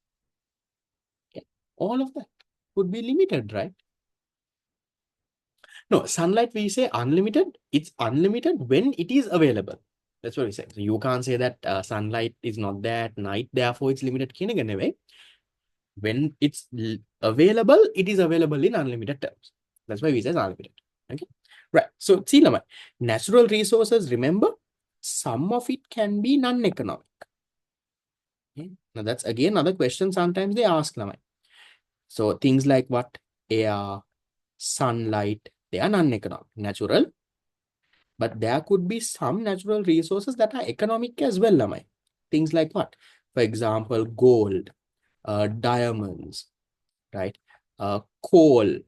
Okay. All of that would be limited, right? No, sunlight we say unlimited. It's unlimited when it is available. That's what we say. So you can't say that sunlight is not there at night, therefore it's limited. When it's available, it is available in unlimited terms. That's why we say unlimited. Okay, right. So see, Lamai, natural resources, remember, some of it can be non-economic. Okay? Now that's again another question sometimes they ask, Lamai. So things like what? Air, sunlight, they are non-economic, natural. But there could be some natural resources that are economic as well, Lamai. Things like what? For example, gold, diamonds, right? Coal,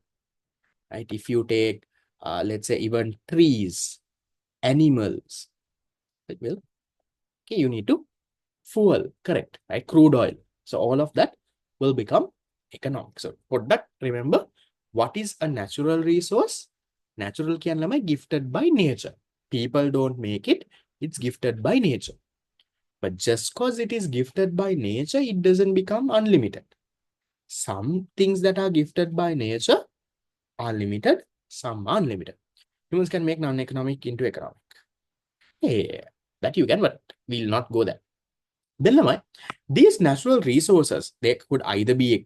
right? If you take, let's say, even trees, animals, it will, okay, you need to fuel, correct, right? Crude oil. So all of that will become economic. So for that, remember, what is a natural resource? Natural can be gifted by nature. People don't make it. It's gifted by nature. But just because it is gifted by nature, it doesn't become unlimited. Some things that are gifted by nature are limited, some are unlimited. Humans can make non-economic into economic. Yeah, that you can, but we'll not go there. Then, Lamai, these natural resources, they could either be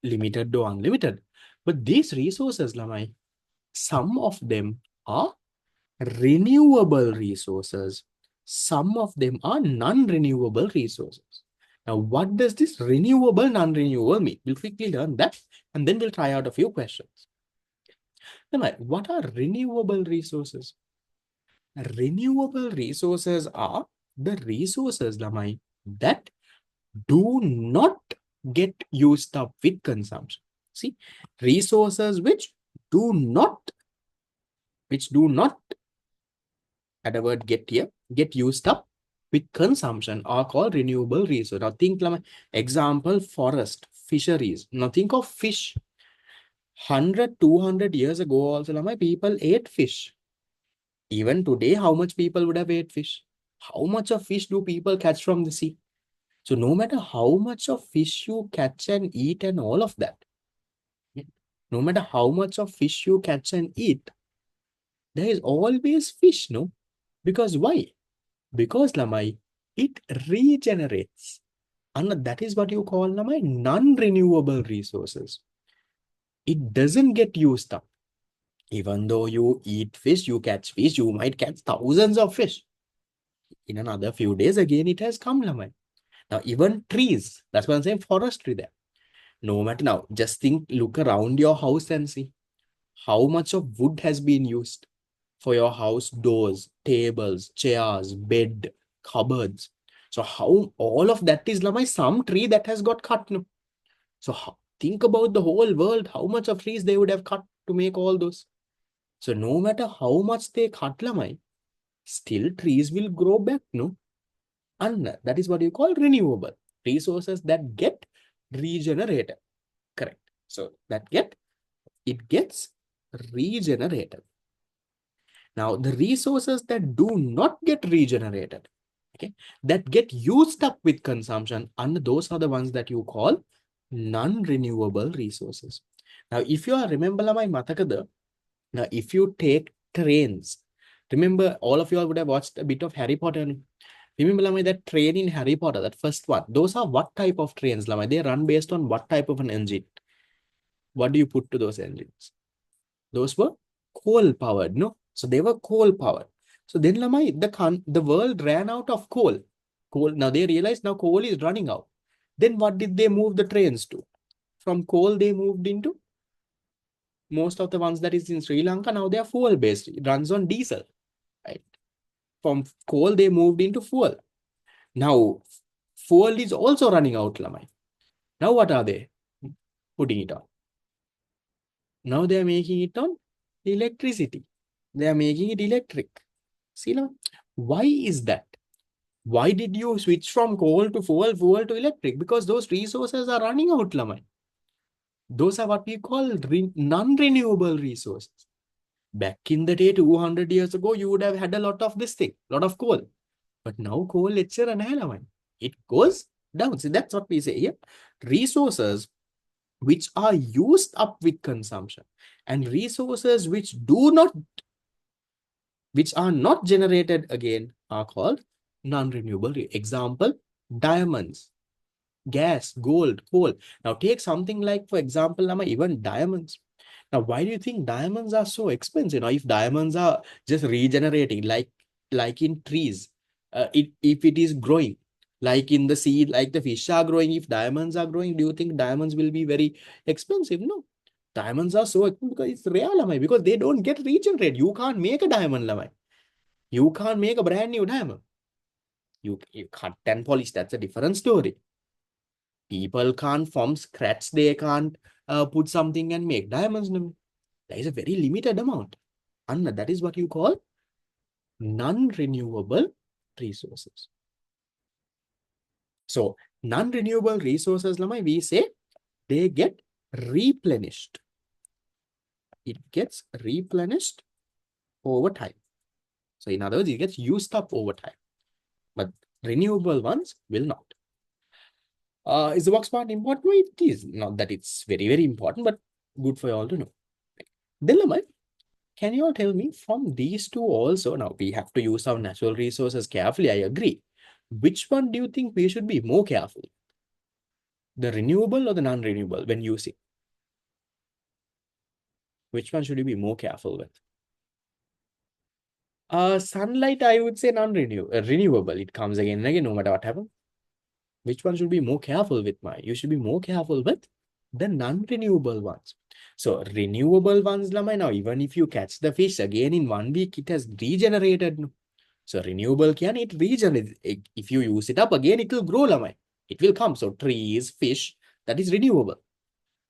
limited or unlimited. But these resources, Lamai, some of them are renewable resources. Some of them are non-renewable resources. Now, what does this renewable, non-renewable mean? We'll quickly learn that, and then we'll try out a few questions. Now, what are renewable resources? Renewable resources are the resources, Lamai, that do not get used up with consumption. See, resources which do not, add a word get here, get used up with consumption are called renewable resources. Now think, example, forest, fisheries. Now think of fish. 100, 200 years ago also, people ate fish. Even today, how much people would have ate fish? How much of fish do people catch from the sea? So no matter how much of fish you catch and eat and all of that, yeah, no matter how much of fish you catch and eat, there is always fish, no? Because why? Because Lamai, it regenerates. And that is what you call Lamai non-renewable resources. It doesn't get used up. Even though you eat fish, you catch fish, you might catch thousands of fish. In another few days, again, it has come, Lamai. Now, even trees, that's what I'm saying, forestry there. No matter now, just think, look around your house and see how much of wood has been used for your house doors, tables, chairs, bed, cupboards. So how all of that is Lamai, some tree that has got cut. No? So think about the whole world, how much of trees they would have cut to make all those. So no matter how much they cut Lamai, still trees will grow back, no? And that is what you call renewable resources that get regenerated. Correct. So it gets regenerated. Now, the resources that do not get regenerated, okay, that get used up with consumption, and those are the ones that you call non-renewable resources. Now, if you are remember my matakada, now if you take trains, remember all of you all would have watched a bit of Harry Potter. Remember Lamai, that train in Harry Potter, that first one, those are what type of trains, Lamai? They run based on what type of an engine? What do you put to those engines? Those were coal powered, no? So they were coal powered. So then Lamai, the world ran out of coal. Coal. Now they realized now coal is running out. Then what did they move the trains to? From coal, they moved into most of the ones that is in Sri Lanka. Now they are fuel based. It runs on diesel, right? From coal, they moved into fuel. Now, fuel is also running out, Lamai. Now what are they putting it on? Now they are making it on electricity. They are making it electric. See now, why is that? Why did you switch from coal to fuel, fuel to electric? Because those resources are running out, Lamai. Those are what we call non-renewable resources. Back in the day, 200 years ago, you would have had a lot of this thing, lot of coal. But now coal, it goes down. So that's what we say here. Resources which are used up with consumption and resources which are not generated again are called non-renewable. Example, diamonds, gas, gold, coal. Now take something like, for example, even diamonds. Now, why do you think diamonds are so expensive? Now, if diamonds are just regenerating, like in trees, if it is growing, like in the sea, like the fish are growing, if diamonds are growing, do you think diamonds will be very expensive? No. Diamonds are so expensive because it's real, Lamai, because they don't get regenerated. You can't make a diamond, Lamai. You can't make a brand new diamond. You cut and polish. That's a different story. People can't from scratch. They can't put something and make diamonds. There is a very limited amount. And that is what you call non-renewable resources. So non-renewable resources, Lamai, we say they get replenished. It gets replenished over time. So in other words, it gets used up over time. But renewable ones will not. Is the works part important? No, it is. Not that it's very, very important, but good for you all to know. Then, Lamai, can you all tell me from these two also? Now, we have to use our natural resources carefully. I agree. Which one do you think we should be more careful? The renewable or the non-renewable when using? Which one should you be more careful with? Sunlight, I would say renewable. It comes again and again, no matter what happens. Which one should be more careful with, You should be more careful with the non-renewable ones. So renewable ones, Lamai, now even if you catch the fish again in 1 week, it has regenerated. So renewable it regenerate. If you use it up again, it will grow, Lamai. It will come. So trees, fish, that is renewable.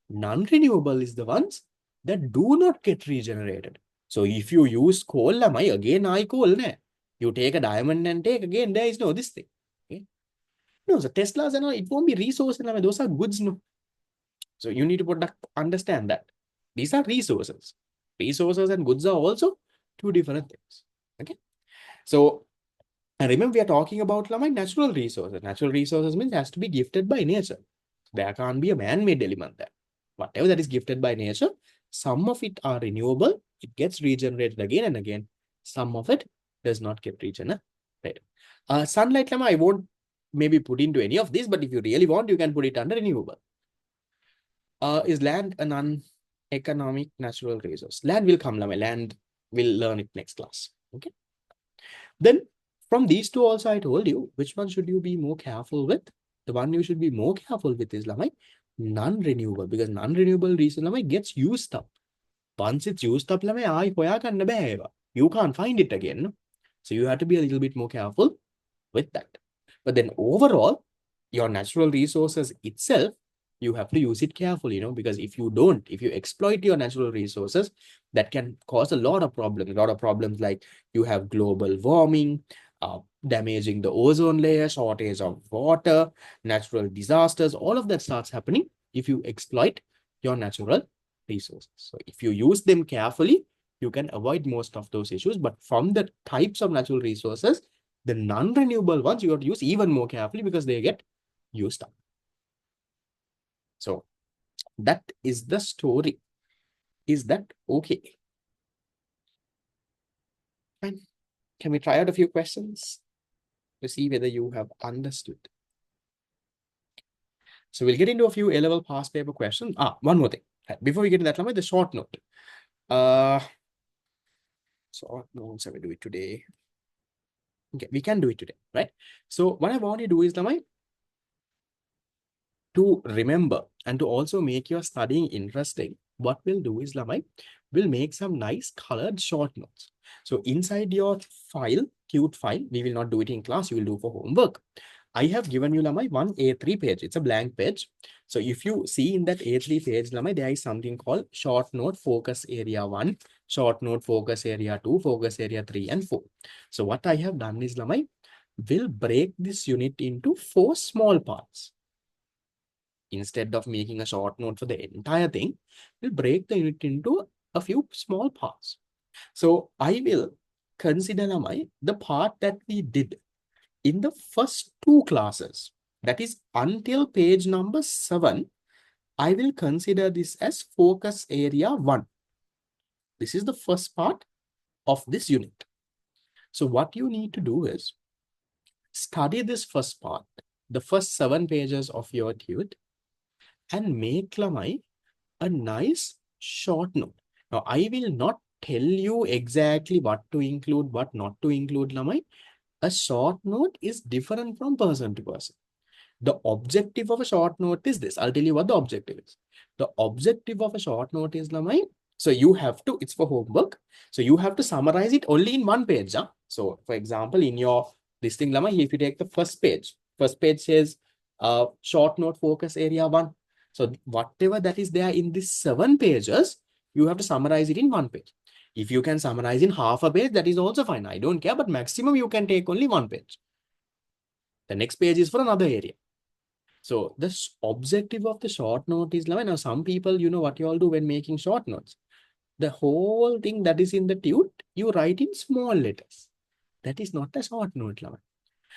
Non-renewable is the ones that do not get regenerated. So if you use coal, Lamai, again, coal, ne? You take a diamond and take again, there is no this thing. Okay? No, so Teslas and all, it won't be resources, Lamai. Those are goods, no. So you need to understand that. These are resources. Resources and goods are also two different things. Okay. So, and remember, we are talking about like natural resources. Natural resources means it has to be gifted by nature. There can't be a man-made element there. Whatever that is gifted by nature, some of it are renewable. It gets regenerated again and again. Some of it does not get regenerated. Sunlight, I won't maybe put into any of these, but if you really want, you can put it under renewable. Is land a non-economic natural resource? Land will come, land will learn it next class. Okay. Then from these two also, I told you, which one should you be more careful with? The one you should be more careful with is non-renewable, because non-renewable resource gets used up. Once it's used up, you can't find it again. No? So you have to be a little bit more careful with that. But then overall, your natural resources itself, you have to use it carefully, because if you don't, if you exploit your natural resources, that can cause a lot of problems like you have global warming, damaging the ozone layer, shortage of water, natural disasters, all of that starts happening if you exploit your natural resources. So if you use them carefully, you can avoid most of those issues. But from the types of natural resources, the non-renewable ones, you have to use even more carefully because they get used up. So that is the story. Is that okay? Fine. Can we try out a few questions to see whether you have understood? So we'll get into a few A-level past paper questions. One more thing. Before we get to that, the short note. Short notes, I will do it today. Okay, we can do it today, right? So what I want you to do is, to remember and to also make your studying interesting, what we'll do is, we'll make some nice colored short notes. So inside your file, cute file, we will not do it in class, you will do for homework. I have given you one A3 page. It's a blank page. So if you see in that A3 page, there is something called short note focus area 1, short note focus area 2, focus area 3 and 4. So what I have done is, we'll break this unit into 4 small parts. Instead of making a short note for the entire thing, we'll break the unit into a few small parts. So I will consider the part that we did in the first 2 classes, that is until page number 7, I will consider this as focus area 1. This is the first part of this unit. So what you need to do is study this first part, the first 7 pages of your tude, and make a nice short note. Now, I will not tell you exactly what to include, what not to include. A short note is different from person to person. The objective of a short note is this. I'll tell you what the objective is. The objective of a short note is, so you have to, it's for homework. So you have to summarize it only in 1 page. Huh? So for example, in your, this thing, if you take the first page says short note focus area 1. So whatever that is there in these 7 pages, you have to summarize it in 1 page. If you can summarize in half a page, that is also fine. I don't care, but maximum you can take only 1 page. The next page is for another area. So the objective of the short note is, now some people, what you all do when making short notes. The whole thing that is in the tude, you write in small letters. That is not a short note.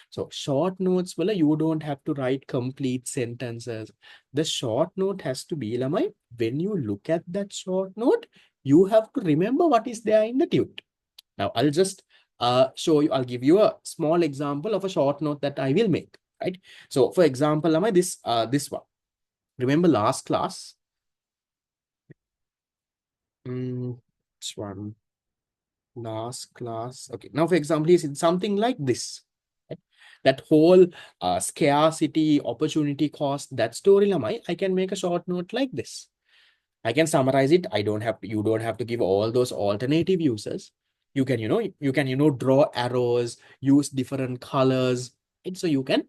So short notes, you don't have to write complete sentences. The short note has to be, when you look at that short note, you have to remember what is there in the tude. Now, I'll just show you, I'll give you a small example of a short note that I will make, right? So for example, this one. Remember last class? This one. Last class. Okay. Now, for example, it's something like this. Right? That whole scarcity, opportunity cost, that story, I can make a short note like this. I can summarize it. You don't have to give all those alternative uses. You can, draw arrows, use different colors. And so you can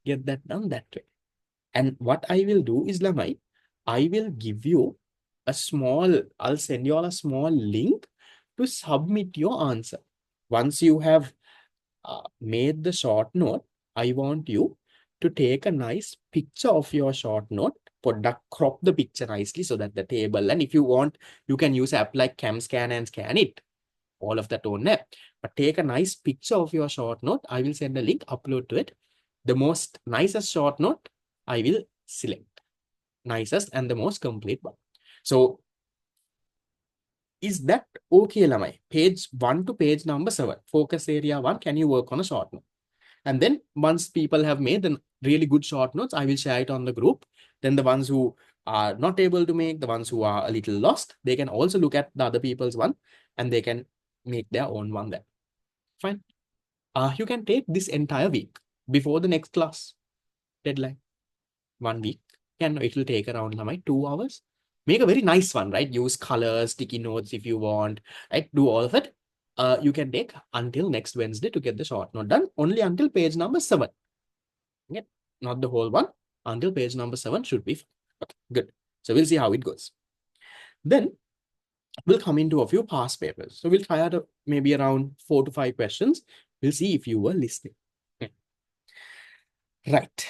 get that done that way. And what I will do is, I will give you I'll send you all a small link to submit your answer. Once you have made the short note, I want you to take a nice picture of your short note, crop the picture nicely so that the table, and if you want, you can use app like CamScan and scan it. All of that on there. But take a nice picture of your short note. I will send a link, upload to it. The most nicest short note, I will select. Nicest and the most complete one. So is that okay, Lamai? Page 1 to page number 7. Focus area 1, can you work on a short note? And then once people have made the really good short notes, I will share it on the group. Then the ones who are not able to make, the ones who are a little lost, they can also look at the other people's one and they can make their own one there. Fine. You can take this entire week before the next class deadline. 1 week. It will take around like 2 hours. Make a very nice one, right? Use colors, sticky notes if you want, right? Do all of it. You can take until next Wednesday to get the short note done. Only until page number 7. Okay? Not the whole one. Until page number 7 should be fine. Okay, good. So we'll see how it goes. Then we'll come into a few past papers. So we'll try out maybe around 4 to 5 questions. We'll see if you were listening. Okay. Right.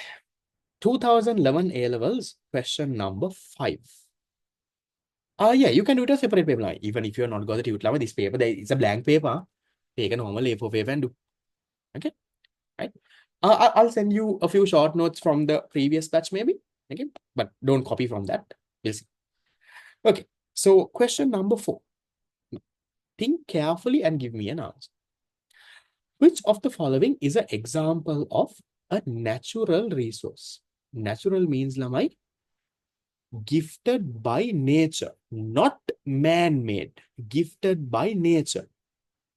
2011 A-levels, question number 5. Yeah, you can do it as a separate paper. Like, even if you're not got the tutor, this paper, it's a blank paper. Take a normal A4 paper and do. Okay, right? I'll send you a few short notes from the previous batch, maybe. Okay, but don't copy from that. We'll see. Okay, so question number 4. Think carefully and give me an answer. Which of the following is an example of a natural resource? Natural means lamai gifted by nature, not man-made, gifted by nature.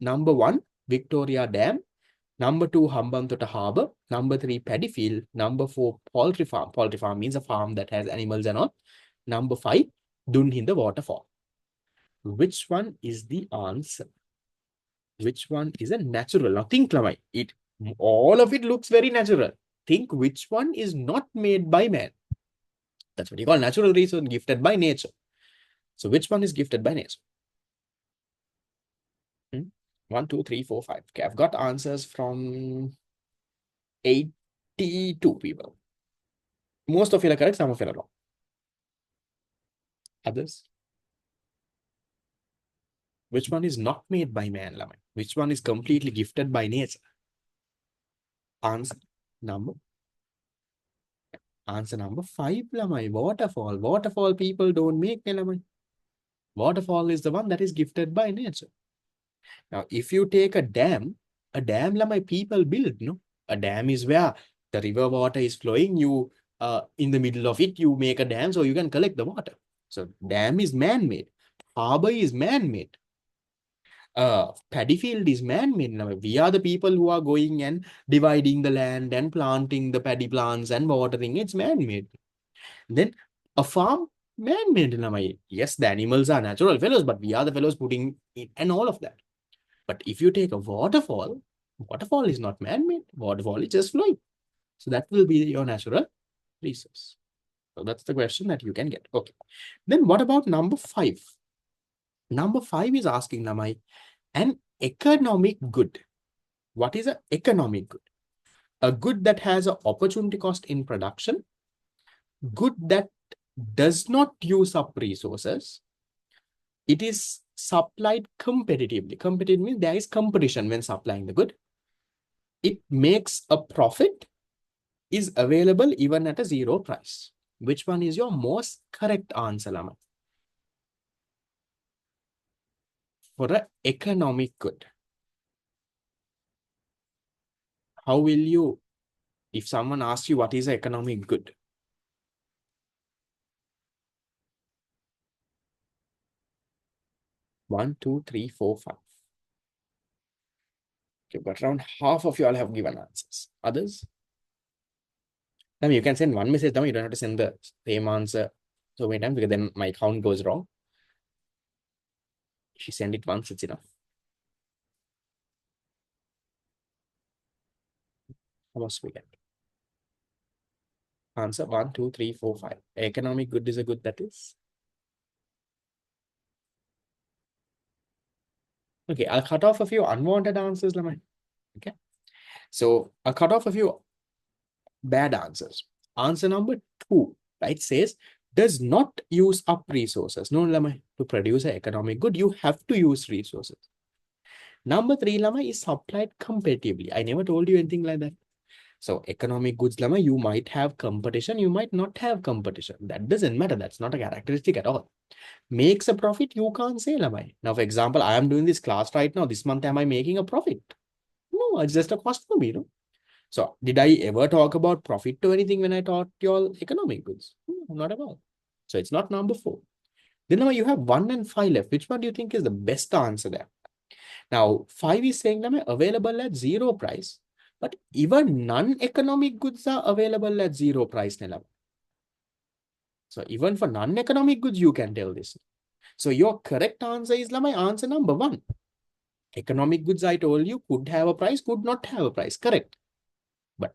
Number 1, Victoria Dam. Number 2, Hambantota Harbour. Number 3, Paddy Field. Number 4, Poultry Farm. Poultry farm means a farm that has animals and all. Number 5, Dunhinda Waterfall. Which one is the answer? Which one is a natural? Now think, Lamai. All of it looks very natural. Think which one is not made by man. That's what you call natural resource, gifted by nature. So which one is gifted by nature? 1, 2, 3, 4, 5. Okay, I've got answers from 82 people. Most of you are correct, some of you are wrong. Others? Which one is not made by man, Lamai? Which one is completely gifted by nature? Answer number 5, Lamai. Waterfall. Waterfall people don't make, Lamai. Waterfall is the one that is gifted by nature. Now, if you take a dam, Lamai, people build, no? A dam is where the river water is flowing. You, in the middle of it, you make a dam so you can collect the water. So dam is man-made. Harbor is man-made. Paddy field is man-made. We are the people who are going and dividing the land and planting the paddy plants and watering. It's man-made. Then a farm, man-made. Yes, the animals are natural fellows, but we are the fellows putting it and all of that. But if you take a waterfall is not man-made. Waterfall is just flowing. So that will be your natural resource. So that's the question that you can get. Okay. Then what about number 5? Number 5 is asking, Namai, an economic good. What is an economic good? A good that has an opportunity cost in production, good that does not use up resources. It is supplied competitively. Competitive means there is competition when supplying the good. It makes a profit, is available even at a zero price. Which one is your most correct answer, Lama? For an economic good. How will you, if someone asks you what is an economic good? One, two, three, four, 5. Okay, but around half of you all have given answers. Others? I mean, you can send one message, you don't have to send the same answer so many times because then my count goes wrong. If you send it once, it's enough. How much we get? Answer 1, 2, 3, 4, 5. Economic good is a good that is. Okay, I'll cut off a few unwanted answers, Lamai. Okay. So I'll cut off a few bad answers. Answer number 2, right, says does not use up resources. No, Lamai, to produce an economic good, you have to use resources. Number three, Lama, is supplied competitively. I never told you anything like that. So economic goods, Lama, you might have competition, you might not have competition. That doesn't matter. That's not a characteristic at all. Makes a profit, you can't say, Lama. Now, for example, I am doing this class right now. This month, am I making a profit? No, it's just a cost for me, no? So did I ever talk about profit to anything when I taught you all economic goods? No, not at all. So it's not number four. Then now you have 1 and 5 left. Which one do you think is the best answer there? Now, 5 is saying that available at zero price, but even non-economic goods are available at zero price. So even for non-economic goods, you can tell this. So your correct answer is my answer number one. Economic goods, I told you, could have a price, could not have a price. Correct. But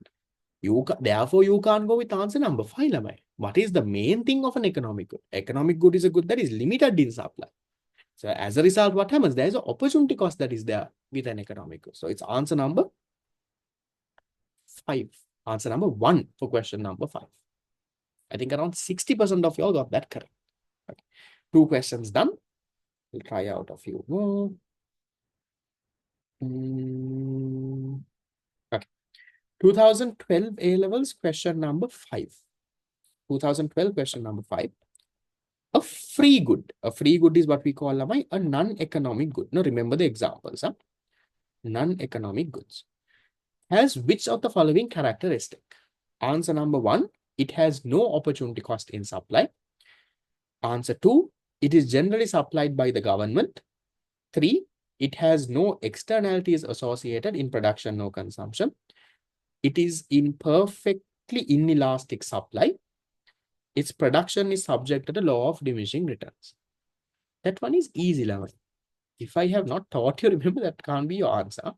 therefore, you can't go with answer number 5. What is the main thing of an economic good? Economic good is a good that is limited in supply. So as a result, what happens? There is an opportunity cost that is there with an economic good. So it's answer number 5. Answer number 1 for question number 5. I think around 60% of you all got that correct. Okay. 2 questions done. We'll try out a few more. Okay. 2012 A levels question number 5. 2012 question number 5. A free good. A free good is what we call a non-economic good. Now remember the examples. Huh? Non-economic goods. Has which of the following characteristic? Answer number 1, it has no opportunity cost in supply. Answer 2, it is generally supplied by the government. 3, it has no externalities associated in production or consumption. It is in perfectly inelastic supply. Its production is subject to the law of diminishing returns. That one is easy, Laman. If I have not taught you, remember that can't be your answer.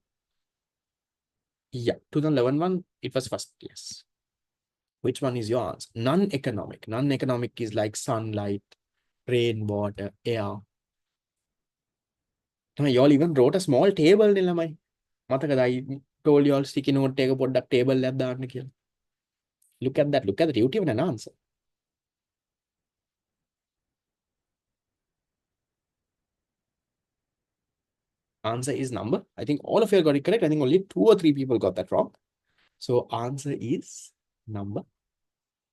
Yeah, 2011 one, it was first, yes. Which one is your answer? Non-economic. Non-economic is like sunlight, rain, water, air. You all even wrote a small table, Nilamai. I told you all sticky note, take a product table, left the Look at that. Look at that. You even an answer. Answer is number. I think all of you got it correct. I think only 2 or 3 people got that wrong. So answer is number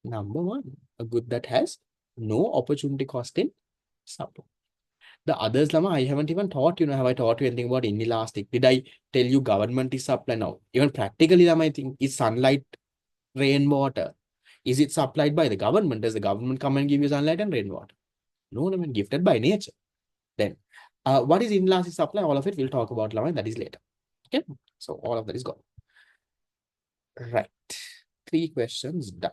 1. A good that has no opportunity cost in supply. The others, Lama, I haven't even taught you. Have I taught you anything about inelastic? Did I tell you government is supply now? Even practically, Lama, I think is sunlight, rainwater. Is it supplied by the government? Does the government come and give you sunlight and rainwater? No, I mean gifted by nature. Then, what is inelastic supply? All of it we'll talk about, Lama. That is later. Okay, so all of that is gone. Right, 3 questions done.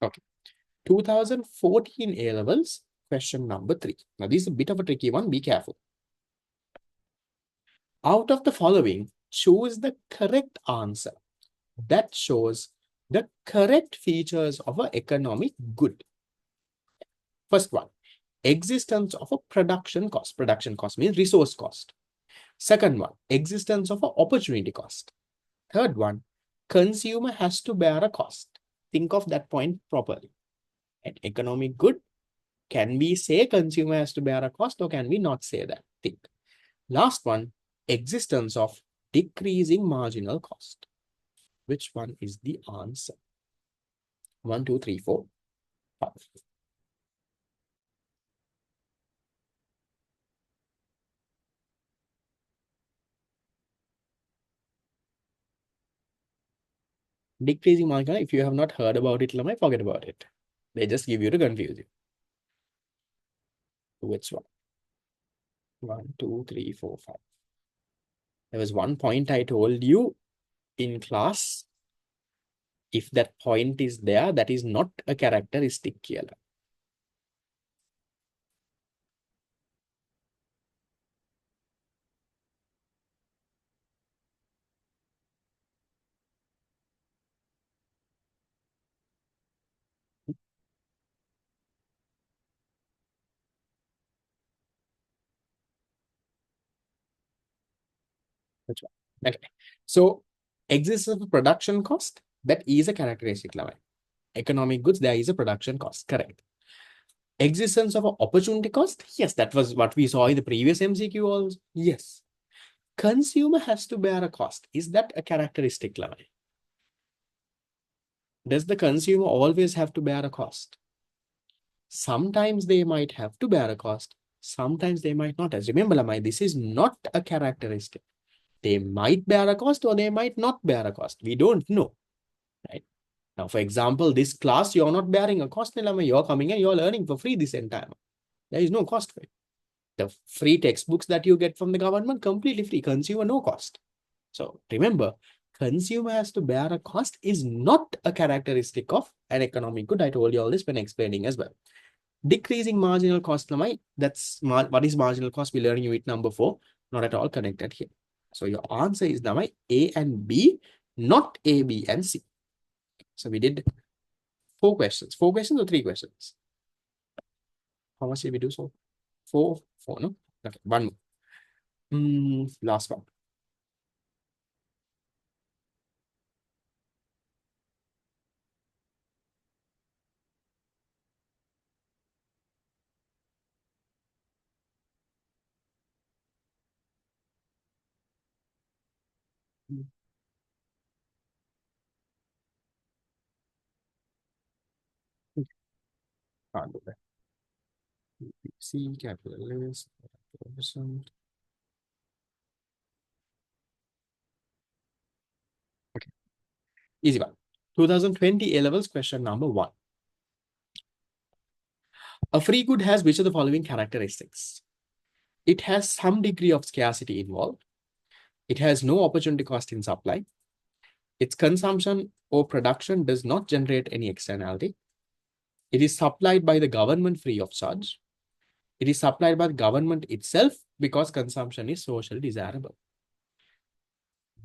Okay. 2014 A levels, question number 3. Now, this is a bit of a tricky one. Be careful. Out of the following, choose the correct answer that shows the correct features of an economic good. First one, existence of a production cost. Production cost means resource cost. Second one, existence of an opportunity cost. Third one, consumer has to bear a cost. Think of that point properly. An economic good, can we say consumer has to bear a cost or can we not say that? Think. Last one, existence of decreasing marginal cost. Which one is the answer? 1, 2, 3, 4, 5. Decreasing marginal, if you have not heard about it, forget about it. They just give you to confuse you. Which one? 1, 2, 3, 4, 5. There was one point I told you in class. If that point is there, that is not a characteristic here. Which one? Okay. So existence of production cost, that is a characteristic level. Economic goods, there is a production cost. Correct. Existence of an opportunity cost? Yes, that was what we saw in the previous MCQ also. Yes. Consumer has to bear a cost. Is that a characteristic, Lavai? Does the consumer always have to bear a cost? Sometimes they might have to bear a cost. Sometimes they might not. As remember, Lamai, this is not a characteristic. They might bear a cost or they might not bear a cost. We don't know, right? Now, for example, this class, you're not bearing a cost, Lamai. You're coming and you're learning for free this entire. There is no cost for it. The free textbooks that you get from the government, completely free. Consumer, no cost. So remember, consumer has to bear a cost is not a characteristic of an economic good. I told you all this when explaining as well. Decreasing marginal cost, Lamai, that's what is marginal cost? We learn unit number 4, not at all connected here. So your answer is Lamai A and B, not A, B, and C. So we did 4 questions. 4 questions or 3 questions? How much did we do so? Four, no? Okay, one more. Last one. Can't do that. C, capital S, percent. Okay, easy one. 2020 A levels question number 1. A free good has which of the following characteristics? It has some degree of scarcity involved. It has no opportunity cost in supply. Its consumption or production does not generate any externality. It is supplied by the government free of charge. It is supplied by the government itself because consumption is socially desirable.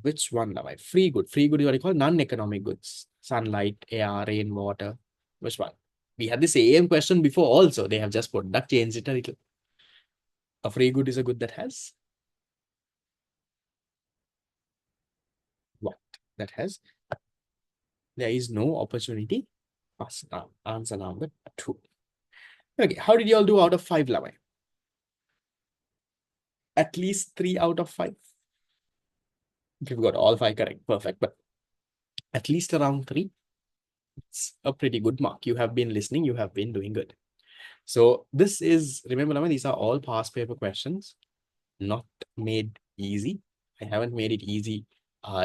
Which one, Lavai? Free good. Free good is what you call non-economic goods. Sunlight, air, rain, water. Which one? We had the same question before also. They have just put that, changed it a little. A free good is a good that has what? That has. There is no opportunity. Answer number 2. Okay, how did you all do out of 5, Lavai? At least 3 out of 5. You've got all 5 correct. Perfect. But at least around 3. It's a pretty good mark. You have been listening. You have been doing good. So this is, remember, Lavai, these are all past paper questions, not made easy. I haven't made it easy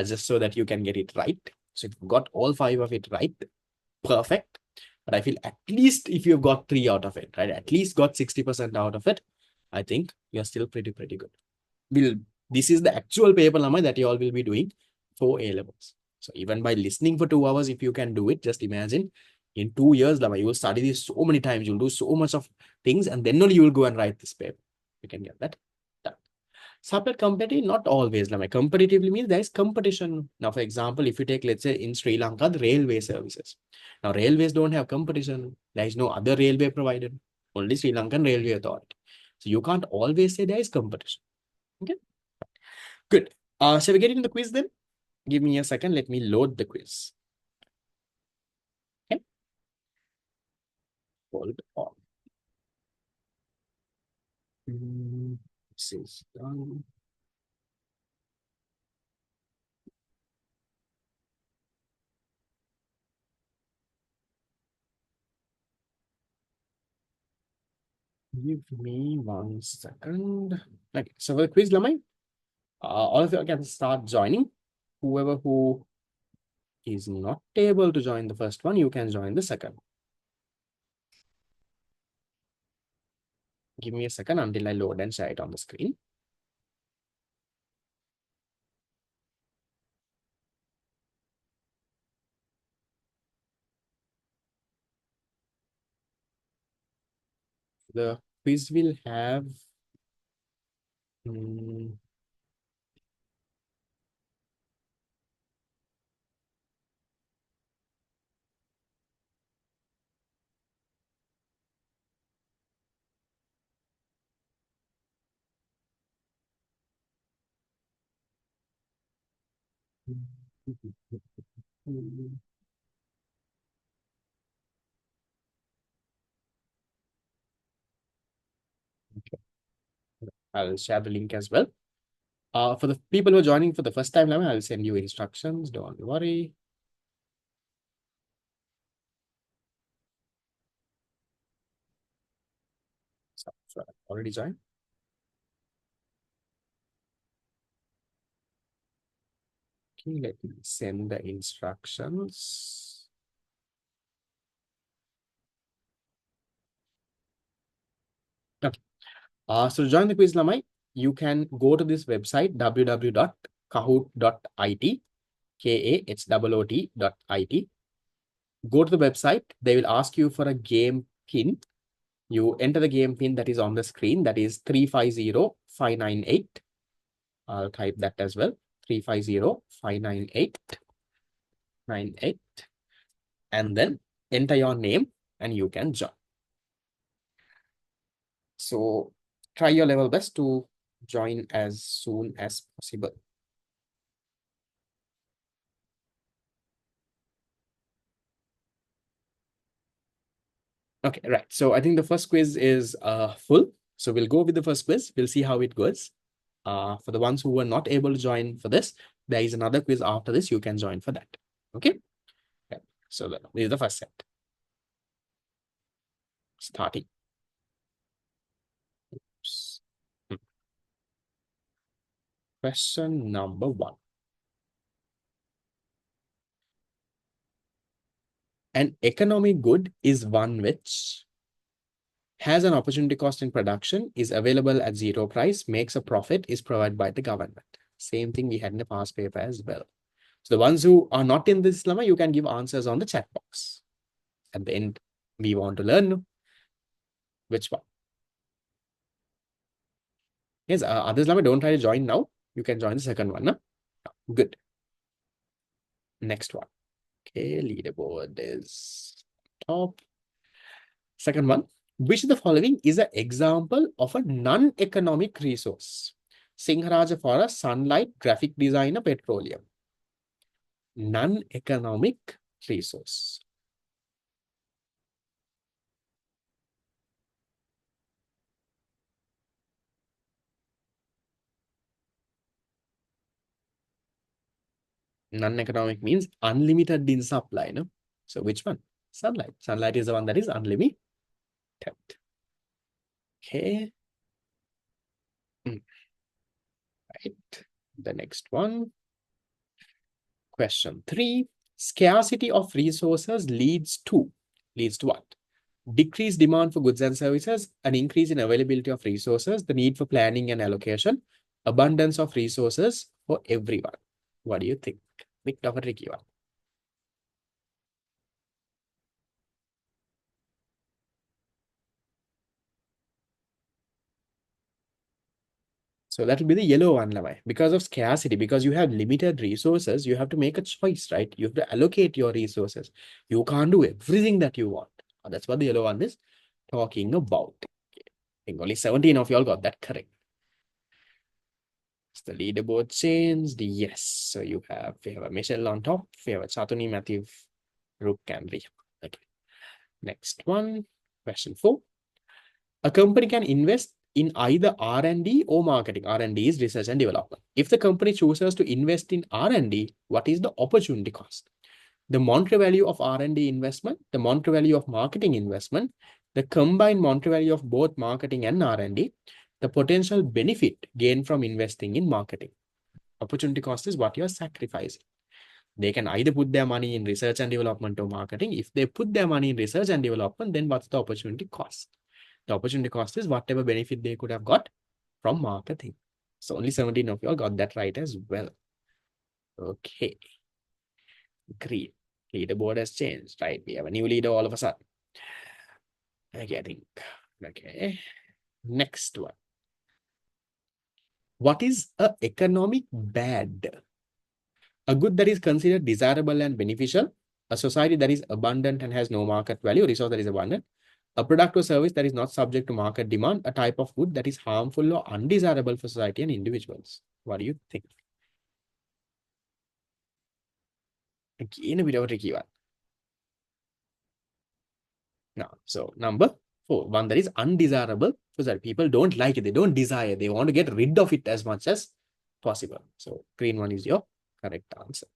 just so that you can get it right. So if you got all 5 of it right, perfect. But I feel at least if you've got 3 out of it, right? At least got 60% out of it, I think you're still pretty good. Will This is the actual paper, Lama, that you all will be doing for A levels. So even by listening for 2 hours, if you can do it, just imagine in 2 years, Lama, you will study this so many times, you'll do so much of things, and then only you will go and write this paper. You can get that done. Separate competitive, not always. Lama. Competitively means there is competition. Now, for example, if you take, let's say, in Sri Lanka, the railway services. Now, railways don't have competition. There is no other railway provider, only Sri Lankan Railway Authority. So you can't always say there is competition. Okay. Good. Shall we get into the quiz then? Give me a second. Let me load the quiz. Okay. Hold on. This is done. Give me 1 second. Okay. So for the quiz, Lamai, all of you can start joining. Whoever who is not able to join the first one, you can join the second. Give me a second until I load and share it on the screen. The quiz will have I'll share the link as well. For the people who are joining for the first time, Lama, I'll send you instructions. Don't worry. So I've already joined. Okay, let me send the instructions. Okay. So to join the quiz, Lamai, you can go to this website www.kahoot.it, kahoot.it. Go to the website. They will ask you for a game pin. You enter the game pin that is on the screen. That is 350598. I'll type that as well. 350598. And then enter your name and you can join. So try your level best to join as soon as possible. Okay, right. So I think the first quiz is full. So we'll go with the first quiz. We'll see how it goes. For the ones who were not able to join for this, there is another quiz after this. You can join for that. Okay. Okay. So this is the first set. Starting. Oops. Question number 1. An economic good is one which has an opportunity cost in production, is available at zero price, makes a profit, is provided by the government. Same thing we had in the past paper as well. So the ones who are not in this lemma, you can give answers on the chat box. At the end, we want to learn which one. Yes, others lemma, don't try to join now. You can join the second one. No? Good. Next one. Okay, leaderboard is top. Second one. Which of the following is an example of a non-economic resource? Singharaja forest, sunlight, graphic designer, petroleum. Non-economic resource. Non-economic means unlimited in supply. No? So which one? Sunlight. Sunlight is the one that is unlimited. Okay. Right. The next one. Question 3. Scarcity of resources leads to what? Decreased demand for goods and services, an increase in availability of resources, the need for planning and allocation, abundance of resources for everyone. What do you think? Bit of a tricky one. So that will be the yellow one, Lamai. Because of scarcity, because you have limited resources, you have to make a choice, right? You have to allocate your resources. You can't do everything that you want. That's what the yellow one is talking about. I think only 17 of y'all got that correct. Is the leaderboard changed? Yes. So we have a Michelle on top. We have a Chatuni, Matthew, Rook, and Riya. Okay. Next one, question 4. A company can invest in either R&D or marketing. R&D is research and development. If the company chooses to invest in R&D, what is the opportunity cost? The monetary value of R&D investment, the monetary value of marketing investment, the combined monetary value of both marketing and R&D, the potential benefit gained from investing in marketing. Opportunity cost is what you are sacrificing. They can either put their money in research and development or marketing. If they put their money in research and development, then what's the opportunity cost? The opportunity cost is whatever benefit they could have got from marketing. So only 17 of you all got that right as well. Okay. Great. Leaderboard has changed, right? We have a new leader all of a sudden. Okay, I think. Okay. Next one. What is a economic bad? A good that is considered desirable and beneficial. A society that is abundant and has no market value. Resource that is abundant. A product or service that is not subject to market demand, a type of good that is harmful or undesirable for society and individuals. What do you think? Again, a bit of a tricky one. No. So number 4, one that is undesirable So that people don't like it, they don't desire, they want to get rid of it as much as possible. So green one is your correct answer.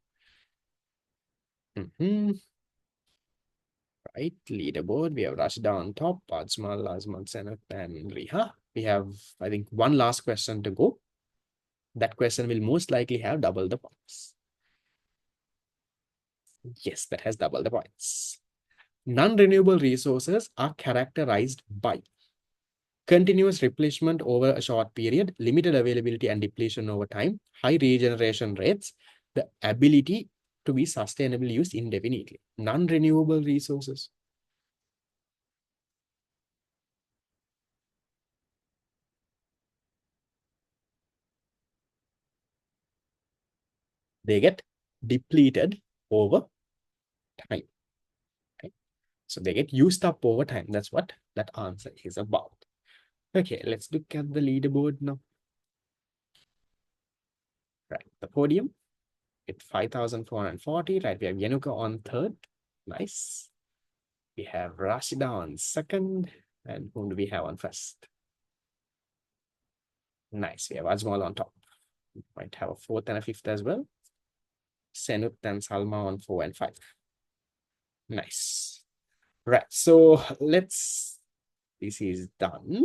Right, leaderboard. We have Rashida on top, Ajmal, Azmal, Senat, and Riha. We have, I think, one last question to go. That question will most likely have double the points. Yes, that has double the points. Non-renewable resources are characterized by continuous replenishment over a short period, limited availability and depletion over time, high regeneration rates, the ability to be sustainably used indefinitely. Non-renewable resources. They get depleted over time. Right? So they get used up over time. That's what that answer is about. Okay, let's look at the leaderboard now. Right, the podium with 5,440. Right, we have Yanuka on third. Nice. We have Rashida on second. And whom do we have on first? Nice. We have Ajmal on top. We might have a fourth and a fifth as well. Senut and Salma on 4 and 5. Nice. Right. So let's, this is done.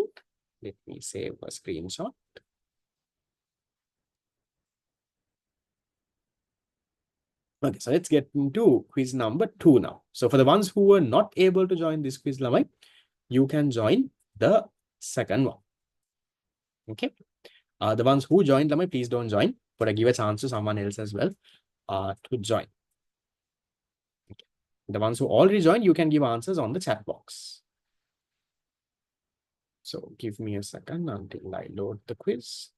Let me save a screenshot. Okay, so let's get into quiz number 2 now. So for the ones who were not able to join this quiz, Lamai, you can join the second one. Okay. The ones who joined, Lamai, please don't join, but I give a chance to someone else as well to join. Okay. The ones who already joined, you can give answers on the chat box. So give me a second until I load the quiz.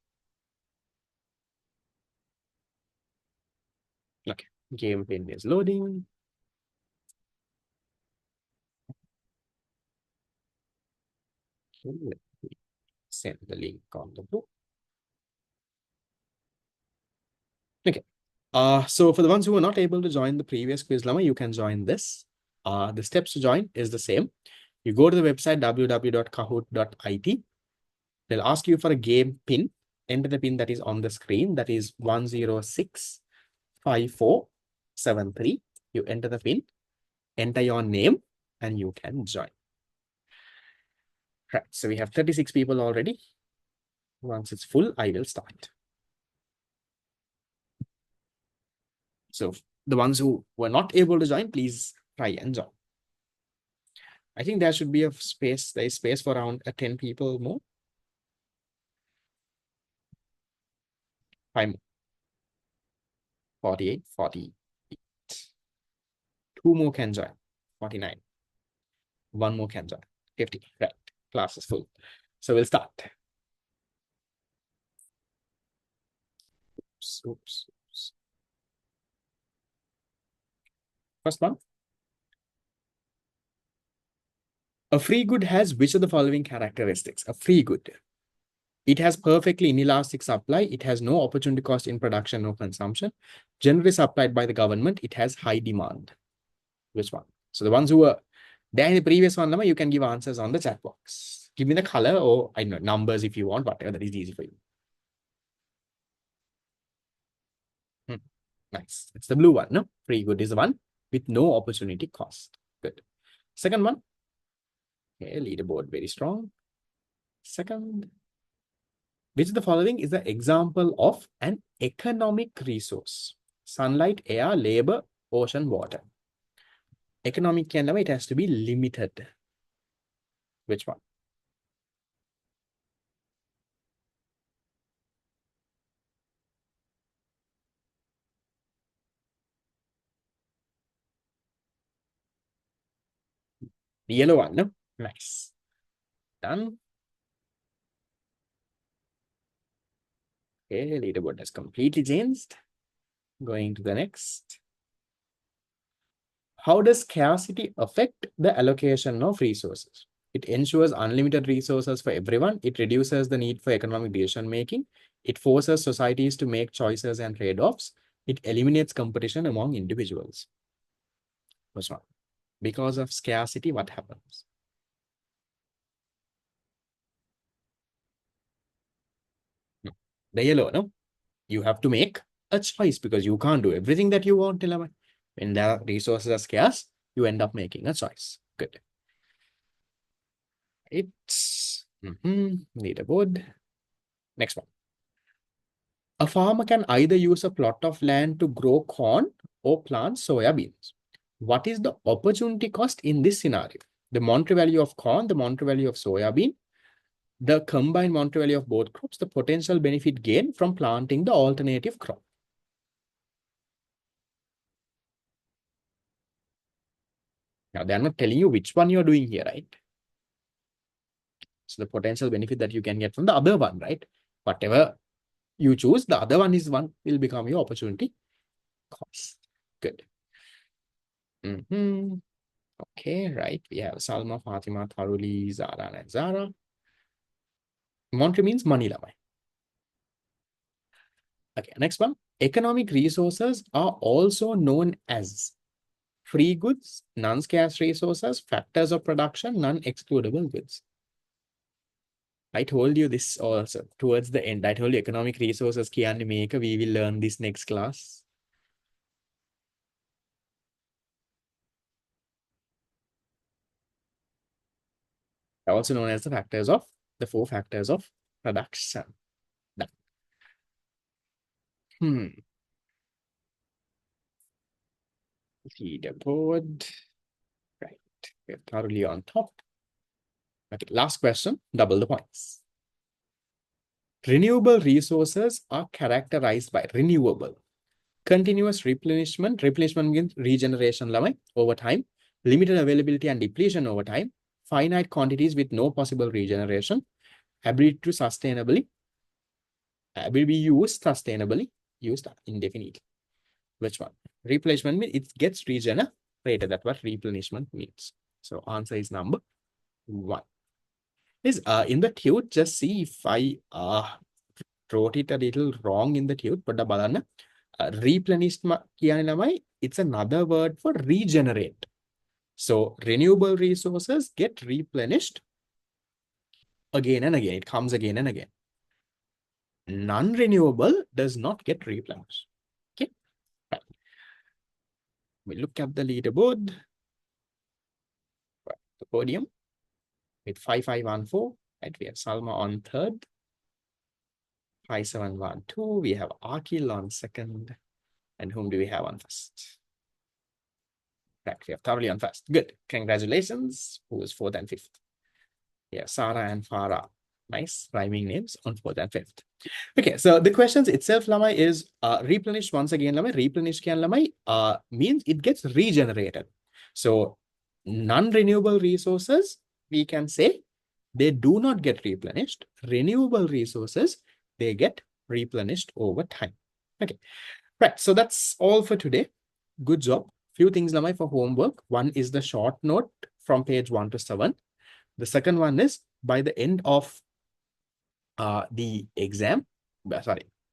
Okay, game pin is loading. Okay, let me send the link on the book. Okay. So for the ones who are not able to join the previous quiz, Lama, you can join this. The steps to join is the same. You go to the website www.kahoot.it. They'll ask you for a game pin. Enter the pin that is on the screen. That is 1065473. You enter the pin, enter your name, and you can join. Right. So we have 36 people already. Once it's full, I will start. So the ones who were not able to join, please try and join. I think there should be a space. There is space for around 10 people more. 5 more. 48, 40. 2 more can join. 49. 1 more can join. 50. Right. Class is full. So we'll start. Oops. First one. A free good has which of the following characteristics? A free good. It has perfectly inelastic supply. It has no opportunity cost in production or consumption. Generally supplied by the government. It has high demand. Which one? So the ones who were there in the previous one, you can give answers on the chat box. Give me the color or I know numbers if you want, whatever that is easy for you. Nice. It's the blue one, no? Free good is the one with no opportunity cost. Good. Second one. Okay, leaderboard very strong. Second. Which of the following is the example of an economic resource? Sunlight, air, labor, ocean, water. Economic can it has to be limited. Which one? The yellow one, no? Nice. Done. Okay, leaderboard has completely changed. Going to the next. How does scarcity affect the allocation of resources? It ensures unlimited resources for everyone. It reduces the need for economic decision making. It forces societies to make choices and trade-offs. It eliminates competition among individuals. What's wrong? Because of scarcity, what happens? the yellow, no? You have to make a choice because you can't do everything that you want, Lama. When the resources are scarce, you end up making a choice. Good. It's leaderboard. Next one. A farmer can either use a plot of land to grow corn or plant soya beans. What is the opportunity cost in this scenario? The monetary value of corn, the monetary value of soya bean, the combined monetary value of both crops, the potential benefit gain from planting the alternative crop. Now, they're not telling you which one you're doing here, right? So the potential benefit that you can get from the other one, right? Whatever you choose, the other one is one will become your opportunity cost. Good. Okay, right. We have Salma, Fatima, Tharuli, Zara, and Zara. Monetary means money, lamai. Okay, next one. Economic resources are also known as free goods, non-scarce resources, factors of production, non-excludable goods. I told you this also towards the end. I told you economic resources kiyanne meka. We will learn this next class. Also known as the factors of the four factors of production. Done. Leaderboard. Right. We're thoroughly on top. Okay, last question, double the points. Renewable resources are characterized by renewable, continuous replenishment. Replenishment means regeneration lamai over time, limited availability and depletion over time, finite quantities with no possible regeneration, ability to sustainably, will be used sustainably, used indefinitely. Which one? Replenishment means it gets regenerated. That's what replenishment means. So answer is number 1. Is in the tute, just see if I wrote it a little wrong in the tute. But the replenished it's another word for regenerate. So renewable resources get replenished again and again. It comes again and again. Non-renewable does not get replenished. Okay. Right. We look at the leaderboard. The podium with 5514. Right. We have Salma on third. 5712. We have Akil on second. And whom do we have on first? Right, we have thoroughly on first. Good. Congratulations. Who is fourth and fifth? Yeah, Sarah and Farah. Nice rhyming names on fourth and fifth. Okay, so the questions itself, Lamai, is replenished once again, Lamai. Replenished can Lamai means it gets regenerated. So non-renewable resources, we can say they do not get replenished. Renewable resources, they get replenished over time. Okay, right. So that's all for today. Good job. Few things, Lamai, for homework. One is the short note from page 1 to 7. The second one is by the end of the exam,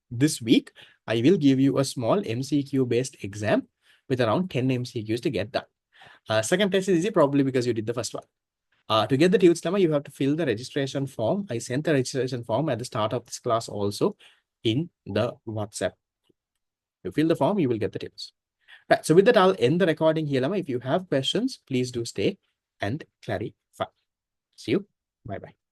this week, I will give you a small MCQ based exam with around 10 MCQs to get done. Second test is easy, probably because you did the first one. To get the tudes, you have to fill the registration form. I sent the registration form at the start of this class also in the WhatsApp. You fill the form, you will get the tips. Right. So with that, I'll end the recording here, Lama. If you have questions, please do stay and clarify. See you. Bye-bye.